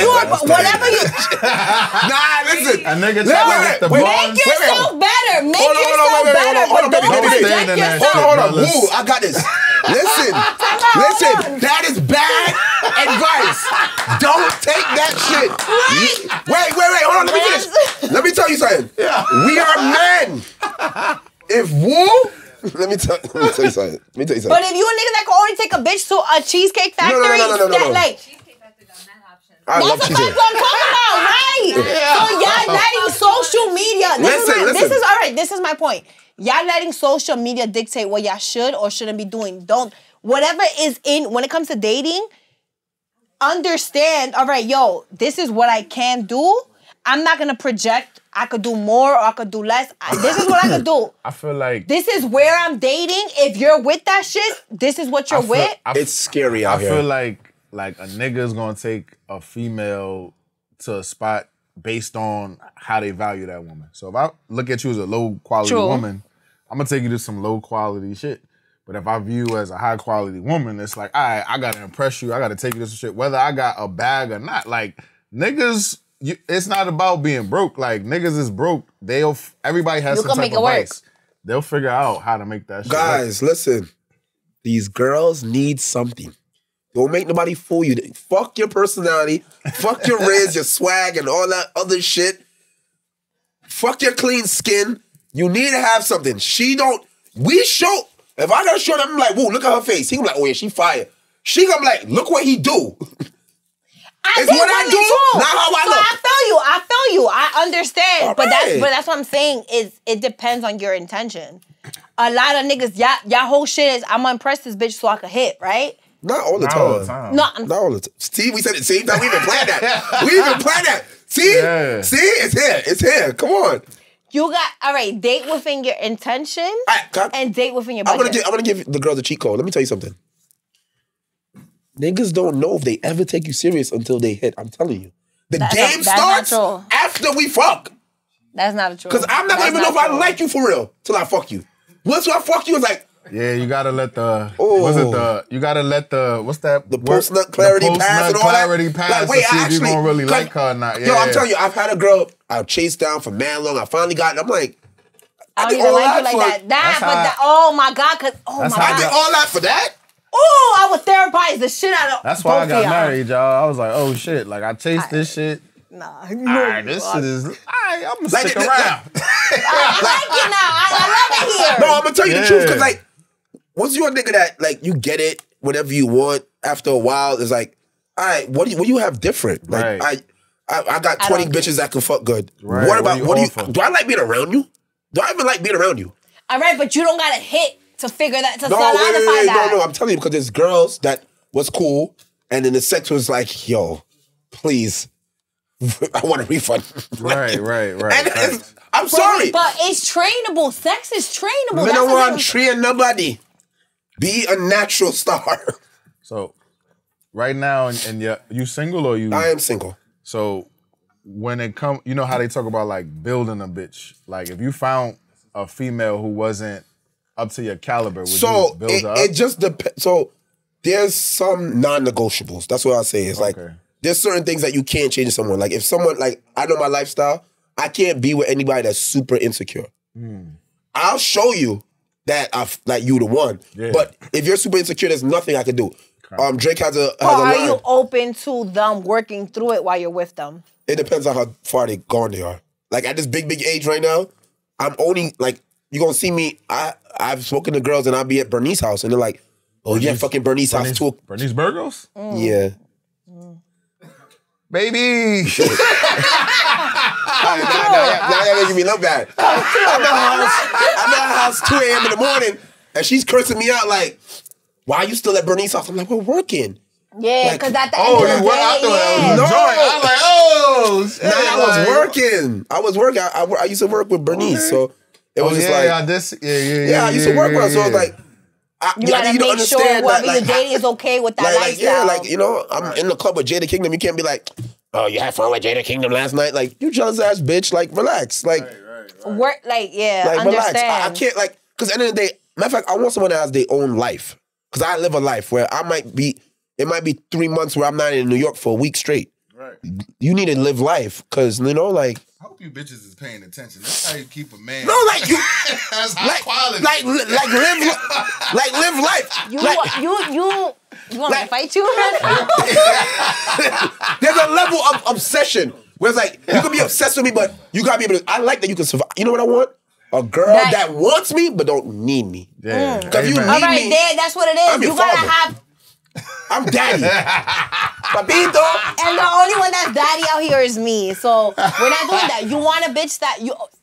are whatever you. Nah, listen. A nigga trying to Make yourself better. Make yourself better. Hold on, But don't project yourself. Hold on. Woo, I got this. Listen. That is bad advice. Don't take that shit. Wait. Hold on. Let me finish. Let me tell you something. We are men. If Woo. Let me tell you something. But if you a nigga that can only take a bitch to a Cheesecake Factory, no. Like, Cheesecake Factory don't have options. that's the fuck I'm talking about, right? So y'all letting social media. This is all right. This is my point. Y'all letting social media dictate what y'all should or shouldn't be doing. Whatever is in when it comes to dating. Understand. All right, yo, this is what I can do. I'm not gonna project. I could do more or I could do less. This is what I could do. I feel like this is where I'm dating. If you're with that shit, this is what you're with. It's scary out here. I feel like a nigga's gonna take a female to a spot based on how they value that woman. So if I look at you as a low quality woman, I'm gonna take you to some low quality shit. But if I view you as a high quality woman, it's like, all right, I gotta impress you. I gotta take you to some shit, whether I got a bag or not. Like niggas. It's not about being broke. Like niggas is broke. Everybody has some type of vice. They'll figure out how to make that shit. Guys, listen. These girls need something. Don't make nobody fool you. Fuck your personality. Fuck your riz, your swag, and all that other shit. Fuck your clean skin. You need to have something. If I gotta show them, I'm like, whoa, look at her face. He gonna be like, oh yeah, she fire. She gonna be like, look what he do. It's what I do, not how I look. I feel you. I understand. Right. But that's what I'm saying is it depends on your intention. A lot of niggas, y'all whole shit is I'm gonna impress this bitch so I can hit, right? Not all the time. Not all the time. See, we said it the same time. We even planned that. See? Yeah. See? It's here. Come on. You got, all right, date within your intention and date within your budget. I'm gonna give the girls a cheat code. Let me tell you something. Niggas don't know if they ever take you serious until they hit. I'm telling you. The game starts after we fuck. That's not a truth. Because I'm not gonna even know if I like you for real till I fuck you. Once I fuck you, it's like, yeah, you gotta let the what's that? The post-nut clarity pass and all that. Like, wait, to see if you gonna really like her or not. Yeah. Yo, I'm telling you, I've had a girl I chased down for mad long. I finally got it. I'm like, I don't even like you like that. Oh my God, I did all that for that? Oh, I would therapize the shit out of. That's why I got married, y'all. I was like, oh shit, like I chased this shit. Nah, this shit is. I'm gonna stick around. I like it now. I love it here. No, I'm gonna tell you the truth, because like, once you're a nigga that like you get it whenever you want, after a while, it's like, all right, what do you have different? Like, I got 20 bitches that can fuck good. Right. What about do I like being around you? Do I even like being around you? All right, but you don't gotta hit to figure that solidify that. No, I'm telling you, because there's girls that was cool, and then the sex was like, yo, please, I want a refund. Right. And I'm sorry, but it's trainable. Sex is trainable. I don't want to train nobody. Be a natural star. So, right now, and you single or you? I am single. So, when it comes, you know how they talk about like building a bitch. Like if you found a female who wasn't up to your caliber, would you build her up? It just depends. So there's some non-negotiables. That's what I say. It's like there's certain things that you can't change in someone. Like if someone, like I know my lifestyle, I can't be with anybody that's super insecure. I'll show you that like you the one. Yeah. But if you're super insecure, there's nothing I can do. Drake has a are line. You open to them working through it while you're with them? It depends on how far they gone they are. Like at this big age right now, I'm only like, you're gonna see me, I've spoken to girls and I'll be at Bernice's house and they're like, oh yeah, fucking Bernice's house too. Bernice Burgos? Yeah. Baby! Now you're making me look bad. I'm at her house 2 a.m. in the morning and she's cursing me out like, why are you still at Bernice's house? I'm like, we're working. Yeah, because at the end of the day, I was like, oh, shit. I was working. I used to work with Bernice, so it was just like, I used to work with her, so it was like, you gotta make sure whoever you're dating is okay with that lifestyle. Like, you know, I'm in the club with Jada Kingdom. You can't be like, oh, you had fun with Jada Kingdom last night. Like, you jealous ass bitch. Like, relax. Like, work. Like, understand. Relax. I can't, like, because at the end of the day, matter of fact, I want someone that has their own life. Because I live a life where it might be 3 months where I'm not in New York for a week straight. Right. You need to live life. Because, you know, like... I hope you bitches is paying attention. That's how you keep a man. No, like you... That's high quality. Like live life. You want me to fight you? There's a level of obsession where it's like, you can be obsessed with me, but you gotta be able to... I like that you can survive. You know what I want? A girl that wants me, but don't need me. Yeah. Because you need All right, me. there, that's what it is. I'm your You gotta father. have... I'm daddy. Papito. And the only one that's daddy out here is me. So we're not doing that. You want a bitch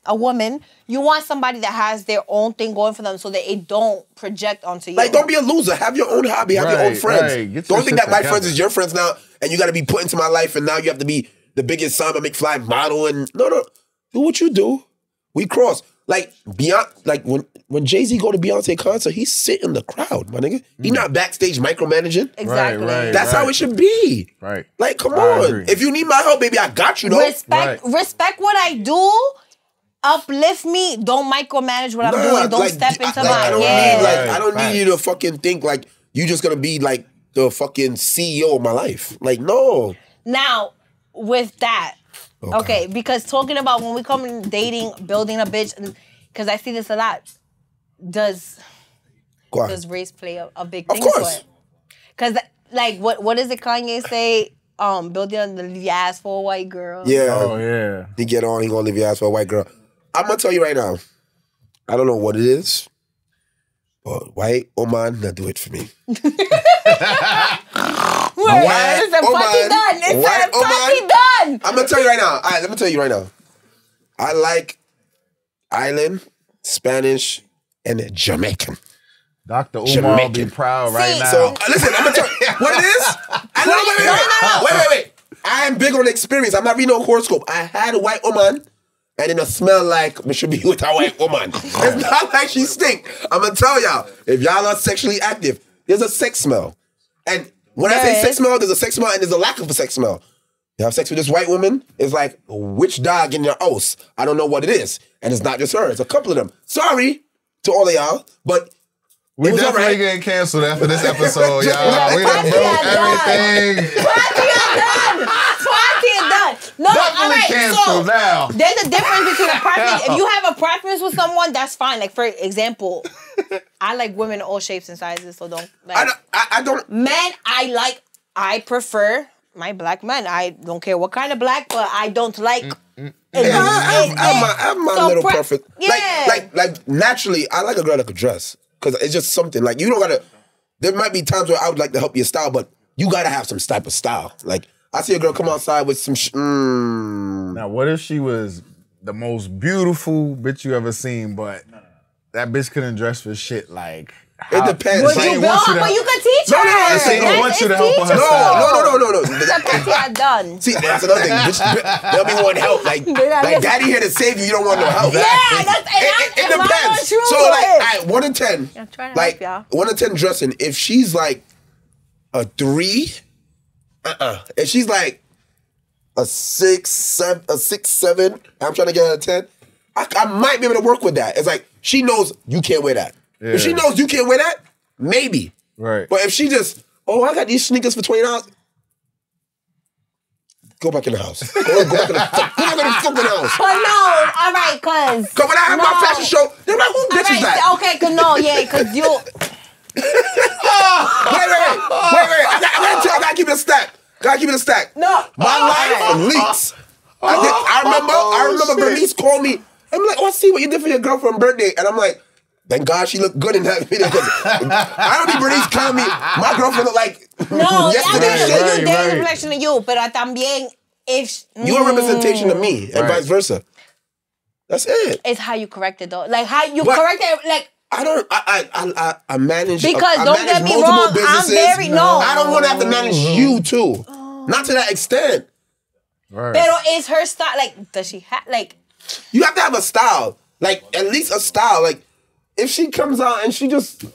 a woman, you want somebody that has their own thing going for them so that it don't project onto you. Like, don't be a loser. Have your own hobby. Have your own friends. Right. Get Don't your think shit that my together. friends is your friends now and you got to be put into my life and now you have to be the biggest Simon McFly model. And no. Do what you do. We cross. Like, Beyonce, like when Jay-Z go to Beyonce concert, he's sitting in the crowd, my nigga. He not backstage micromanaging. Exactly. Right. That's how it should be. Right. Like, come I on. agree. If you need my help, baby, I got you, though. Respect what I do. Uplift me. Don't micromanage what I'm doing. Don't step into my I don't need you to fucking think like you just gonna be like the fucking CEO of my life. Like, no. Now, with that, okay, because talking about when we come in dating, building a bitch, because I see this a lot. Does race play a big thing? Of course. Because like what does it Kanye say? Building on the ass for a white girl. Yeah. Oh, yeah. He get on, he gonna leave your ass for a white girl. I'm gonna tell you right now, I don't know what it is, but white Oman, not do it for me. It's a party done. It's a party done. I'm gonna tell you right now. All right, let me tell you right now. I like island, Spanish, and Jamaican. Dr. Umar will be proud right now. So listen, I'm gonna tell you what it is. Wait. I am big on experience. I'm not reading no horoscope. I had a white woman, and it smell like we should be with a white woman. It's not like she stink. I'm gonna tell y'all, if y'all are sexually active, there's a sex smell. And when I say sex smell, there's a sex smell and there's a lack of a sex smell. You have sex with this white woman, it's like a witch dog in your house. I don't know what it is. And it's not just her, it's a couple of them. Sorry to all of y'all, but we definitely getting canceled after this episode, y'all. We done broke everything. Party done. No, Definitely canceled now. There's a difference between a preference. If you have a preference with someone, that's fine. Like, for example, I like women of all shapes and sizes, so don't. Like, I don't. Men, I prefer my black men. I don't care what kind of black, but I don't like. I have my so little preference. Yeah. Like naturally, I like a girl that could dress. Because it's just something. Like, you don't gotta. There might be times where I would like to help your style, but you gotta have some type of style. Like, I see a girl come outside with some. Now, what if she was the most beautiful bitch you ever seen, but that bitch couldn't dress for shit? Like, it depends. But you can teach her. She don't want you to help her. No. That's what done. See, that's another thing. Bitch, they'll be wanting help. Like daddy here to save you. You don't want no help. Yeah, it depends. So like, 1 in 10. Like 1 in 10 dressing. If she's like a 3, If she's like a 6, 7, I'm trying to get her a 10. I might be able to work with that. It's like she knows you can't wear that. Yeah. If she knows you can't wear that, maybe. Right. But if she just, I got these sneakers for $20. Go back in the house. Go back in the fucking house. But no, all right, cause when I have my fashion show, they're like, who bitch is that? Okay, cause you. Wait. I gotta keep it a stack. No. My life leaks. I remember Bernice called me. I'm like, I see what you did for your girlfriend's birthday. And I'm like, thank God she looked good in that video. I don't need Bernice calling me. My girlfriend looked like yesterday. You they're a reflection of you, pero también if you're a representation of me and vice versa. That's it. It's how you correct it though. Like how you correct it. Like I manage because I don't manage get me multiple wrong. businesses. I don't want to have to manage you too. Not to that extent. Right. Pero is her style like? Does she have like? You have to have a style. Like, at least a style. Like, if she comes out and she just... I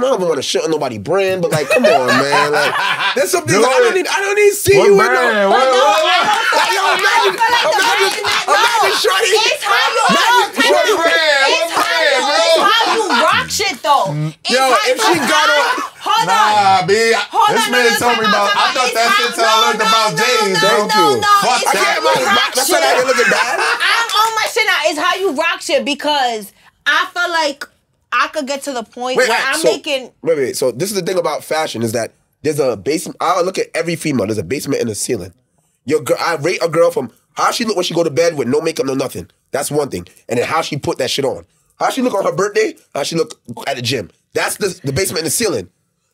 don't even want to shit on nobody brand, but like, come on, man. Like, there's something like, I don't need to see you with no... Imagine shorty. It's how you... Shorty brand. how you rock shit though. Yo, if she got on. Hold on. Nah, B. This on, man told me about. I thought that shit till I learned about James, bro. Thank you. Fuck It's how that. you rock That's shit. not even looking bad. I'm on my shit now. It's how you rock shit because I feel like I could get to the point where I'm making. Wait. So this is the thing about fashion is that there's a basement. I look at every female. There's a basement and a ceiling. I rate a girl from how she look when she go to bed with no makeup, no nothing. That's one thing. And then how she put that shit on. How she look on her birthday. How she look at the gym. That's the basement and the ceiling.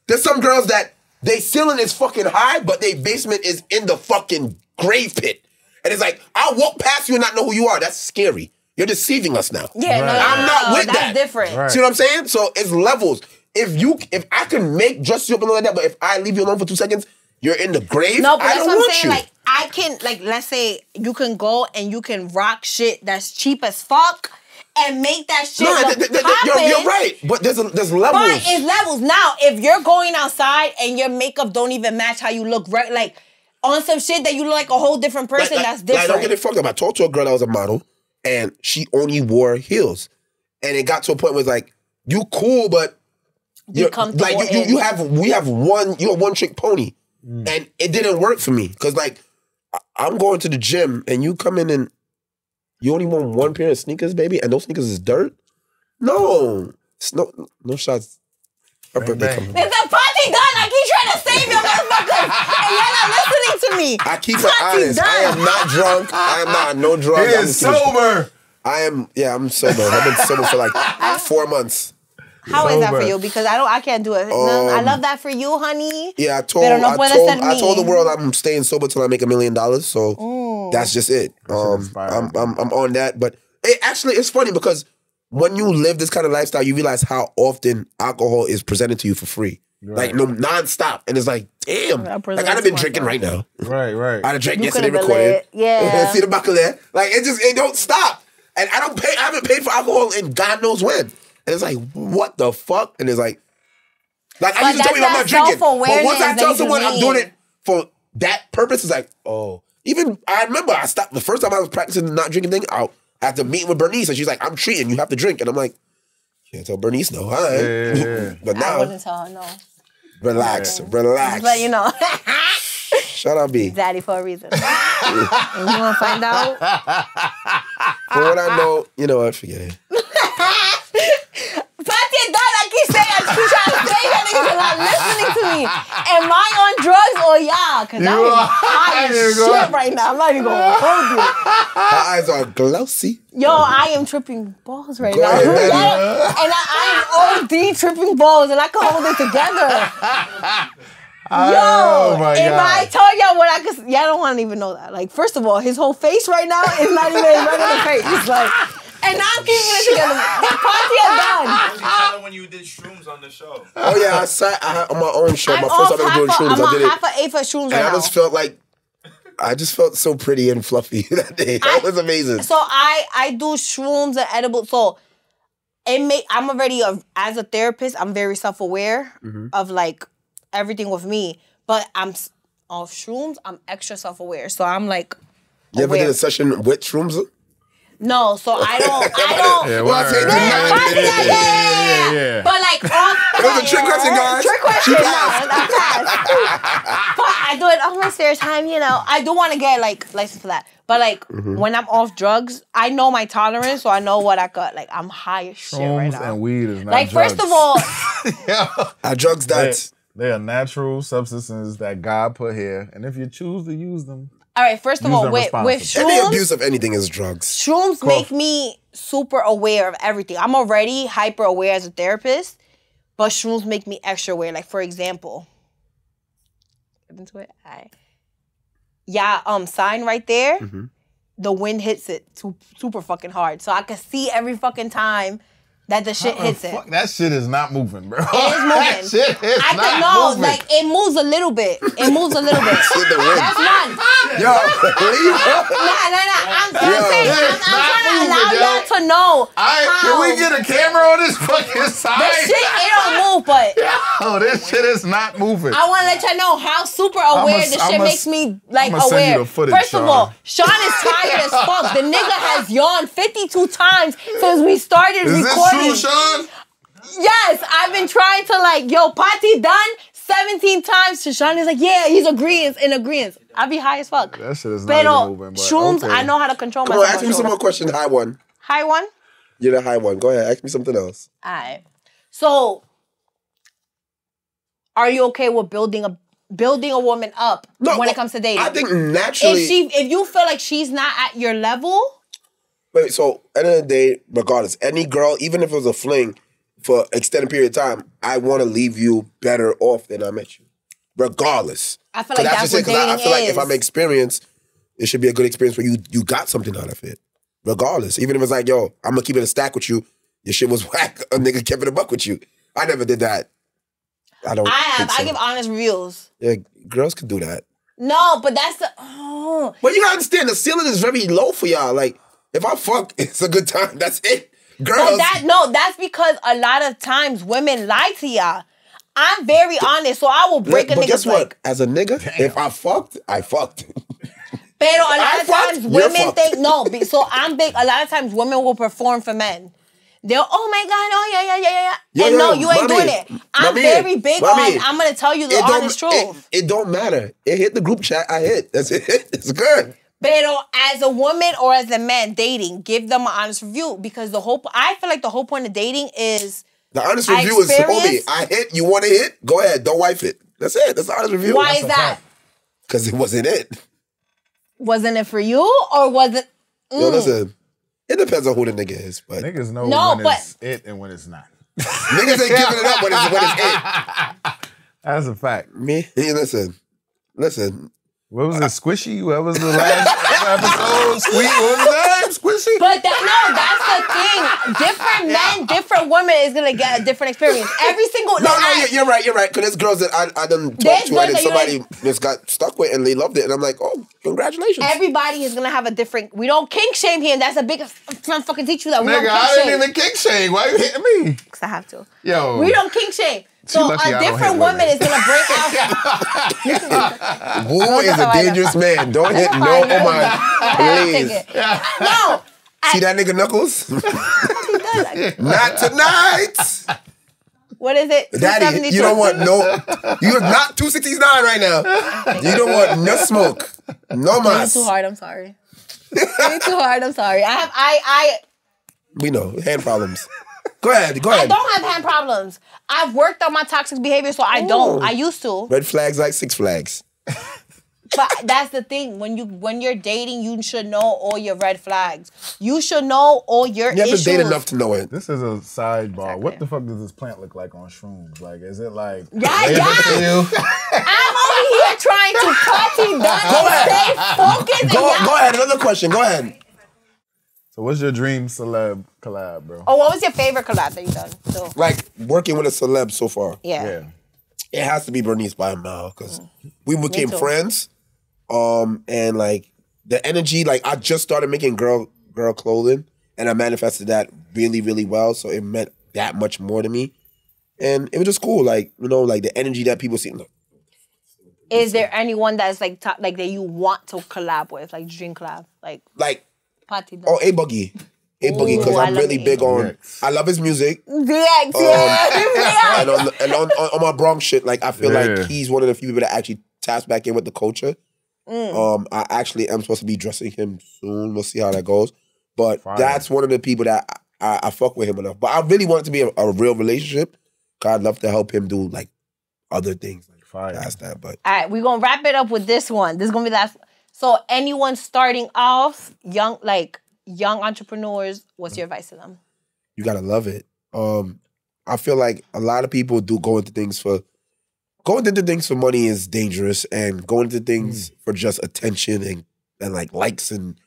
There's some girls that they ceiling is fucking high, but their basement is in the fucking grave pit. And it's like, I'll walk past you and not know who you are. That's scary. You're deceiving us now. Yeah, Right. I'm not with that's that. different. Right. See what I'm saying? So it's levels. If I can dress you up and all like that, but if I leave you alone for 2 seconds, you're in the grave. No, but I that's don't what I'm want saying. you. Like, I can, like, let's say you can go and you can rock shit that's cheap as fuck and make that shit look poppin'. You're right. But there's levels. But it's levels. Now, if you're going outside and your makeup don't even match how you look, right? Like, on some shit that you look like a whole different person, that's different. Don't get it fucked up. I talked to a girl that was a model, and she only wore heels. And it got to a point where it's like, you cool, but you're like you have one trick pony. And it didn't work for me. Cause like I'm going to the gym and you come in and you only want one pair of sneakers, baby, and those sneakers is dirt? No. It's no shots. Her birthday coming. There's a party done. I keep trying to save you motherfuckers. And you're not listening to me. I keep it honest. I am not drunk. I am not no drugs. He is sober. I'm sober. I've been sober for like 4 months. How is that for you? Because I can't do it. No, I love that for you, honey. Yeah, I told the world I'm staying sober till I make $1 million. So that's just it. I'm on that. But it's funny because when you live this kind of lifestyle, you realize how often alcohol is presented to you for free. Right. Like nonstop. And it's like, damn. Like I'd have been drinking right now. Right. I'd have drank yesterday, recorded. Yeah. See the back of there? Like it don't stop. And I haven't paid for alcohol in God knows when. And it's like, what the fuck? And it's like I used to tell people I'm not drinking. But once I tell someone I'm doing it for that purpose, it's like, oh. Even, I remember I stopped, the first time I was practicing the not drinking thing, after meeting with Bernice, and she's like, I'm treating, you have to drink. And I'm like, can't tell Bernice no, huh? Yeah. But now, I wouldn't tell her no. Relax. But you know. Shut up, B. Daddy for a reason. And you want to find out? For what I know, you know what, forget it. Party done. I keep saying, I keep trying to say that niggas are not listening to me. Am I on drugs or y'all? Because I am high as shit right now. I'm not even going to hold you. Her eyes are glossy. Yo, I am tripping balls right Go now. ahead, baby. And I am OD tripping balls and I can hold it together. Oh my if God. I told y'all what I could, y'all don't want to even know that. Like, first of all, his whole face right now is not even his regular face. It's like, and I'm keeping it together. The party is done. Tell her when you did shrooms on the show. Oh yeah, I had on my own show. I'm My first time ever doing shrooms. I'm I did on it. half an eighth of shrooms And right now. I just felt so pretty and fluffy that day. That was amazing. So I do shrooms and edibles. So I'm already as a therapist, I'm very self-aware of like everything with me. But I'm off shrooms, I'm extra self-aware. So I'm like You ever did a session with shrooms? No, so I don't. Yeah, Well, I said yeah. But like off. It was a trick question, guys. Trick question. She No, passed. I passed. But I do it off my spare time. You know, I do want to get like license for that. But like when I'm off drugs, I know my tolerance, so I know what I got. Like I'm high as shit right Shrooms now. and weed is not Like drugs. first of all, Drugs that. They are natural substances that God put here, and if you choose to use them, all right. First of Use all, them with responsibly. Any shrooms, abuse of anything is drugs. shrooms make me super aware of everything. I'm already hyper aware as a therapist, but shrooms make me extra aware. Like for example, into it. Sign right there. The wind hits it super fucking hard, so I can see every fucking time that the shit hits it. That shit is not moving, bro. It is moving. That shit is I not can know, moving. like it moves a little bit. It moves a little bit. See the wind. That's none. Yo, leave her. I'm Yo, saying, I'm it's not trying to allow moving, y'all to know Can we get a camera on this fucking side? the shit. It don't move, but Oh, this shit is not moving. I want to let y'all know how super aware this shit makes me like I'ma send aware. you the footage, First of all, Sean. Sean is tired as fuck. The nigga has yawned 52 times since we started Is this recording true, Sean? Yes, I've been trying to like, yo, Pati done 17 times. Sean is like, yeah, he's in agreement. I be high as fuck. That shit is not even moving, but shrooms, okay. I know how to control Come myself. on, ask me some more questions. High one. High one? You're the high one. Go ahead. Ask me something else. All right. So, are you okay with building a woman up when it comes to dating? I think naturally, if you feel like she's not at your level. Wait, so at the end of the day, regardless, any girl, even if it was a fling for extended period of time, I want to leave you better off than I met you. Regardless. I feel like that's what dating I feel like is. if I'm experienced, it should be a good experience where you got something out of it. Regardless. Even if it's like, yo, I'm going to keep it a stack with you. Your shit was whack. A nigga kept it a buck with you. I never did that. I give honest reviews. Yeah, girls can do that. No, but that's the... But you gotta understand, the ceiling is very low for y'all. Like, if I fuck, it's a good time. That's it. Girls... that's because a lot of times women lie to y'all. I'm very honest, so I will break a nigga's guess what? leg. As a nigga, if I fucked, I fucked. Pero a lot of times women think... So I'm big. A lot of times women will perform for men. They'll, oh my God, oh yeah. And no, you ain't doing it. I'm very big on, I'm going to tell you the honest truth. It don't matter. It hit the group chat, I hit. That's it. It's good. Pero as a woman or as a man dating, give them an honest review because I feel like the whole point of dating is... The honest review is, homie, I hit, you want to hit? Go ahead, don't wife it. That's it. That's the honest review. Why is that? Because it wasn't it. Wasn't it for you or was it... Yo, listen. It depends on who the nigga is, but niggas know when it's it and when it's not. Niggas ain't giving it up when it's it. That's a fact. Me? Listen. What was it? Squishy? What was the last episode? Squeak? What was that? Squishy? But that's the thing. Different men, different women is gonna get a different experience. Every single you're right. Because there's girls that I done talked to and somebody just got stuck with and they loved it, and I'm like, oh, congratulations. Everybody is gonna have a different. We don't kink shame here, and that's a big. I'm trying to fucking teach you that. We don't kink I shame. didn't even kink shame. Why you hitting me? Because I have to. Yo, we don't kink shame. So a different woman is gonna break out. Woo is a dangerous man. Don't hit no woman, please. No. See that nigga Knuckles? Not tonight. What is it? Daddy, you don't want you're not 269 right now. You don't want no smoke. No mas. Too hard, I'm sorry. Too hard, I'm sorry. We know, hand problems. Go ahead. I don't have hand problems. I've worked on my toxic behavior, so I don't. I used to. Red flags like Six Flags. But that's the thing. When you're dating, you should know all your red flags. You should know all your issues. You have to date enough to know it. This is a sidebar. Exactly. What the fuck does this plant look like on shrooms? Like, is it like... Yeah. I'm over here trying to party done and stay focused. Go ahead. Another question. Go ahead. So what's your dream celeb collab, bro? Oh, what was your favorite collab that you done? So. Like, working with a celeb so far. Yeah. It has to be Bernice by a mile, because we became friends. And like the energy, like I just started making girl clothing, and I manifested that really, really well. So it meant that much more to me, and it was just cool. Like, you know, like the energy that people see. Is there anyone that's like that you want to collab with, like dream collab, like Party? Oh, A-Boogie, because I'm really big on. I love his music. And on my Bronx shit, like I feel like he's one of the few people that actually taps back in with the culture. I actually am supposed to be dressing him soon. We'll see how that goes. But that's one of the people that I fuck with him enough. But I really want it to be a real relationship. Cause I'd love to help him do like other things. Like past that. But all right, we're gonna wrap it up with this one. This is gonna be the last. So anyone starting off young entrepreneurs, what's your advice to them? You gotta love it. I feel like a lot of people do go into things for money is dangerous, and going into things for just attention and like likes and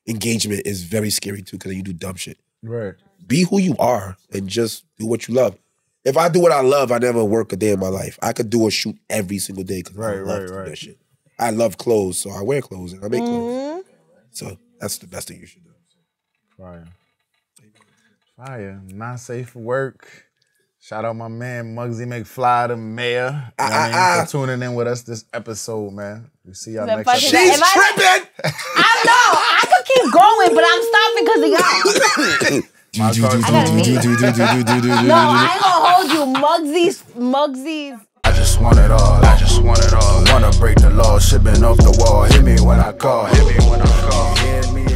engagement is very scary too, because you do dumb shit. Right. Be who you are and just do what you love. If I do what I love, I never work a day in my life. I could do a shoot every single day because I love to do that shit. I love clothes, so I wear clothes and I make clothes. So that's the best thing you should do. Fire. Not safe for work. Shout out my man Muggsy McFly, the mayor. For tuning in with us this episode, man. We see y'all next episode. She's tripping! I know. I could keep going, but I'm stopping because of y'all. I gotta meet. No, I ain't gonna hold you. Mugsy's. I just want it all. I just want it all. Wanna break the law, shipping off the wall. Hit me when I call. Hit me when I call. Hear me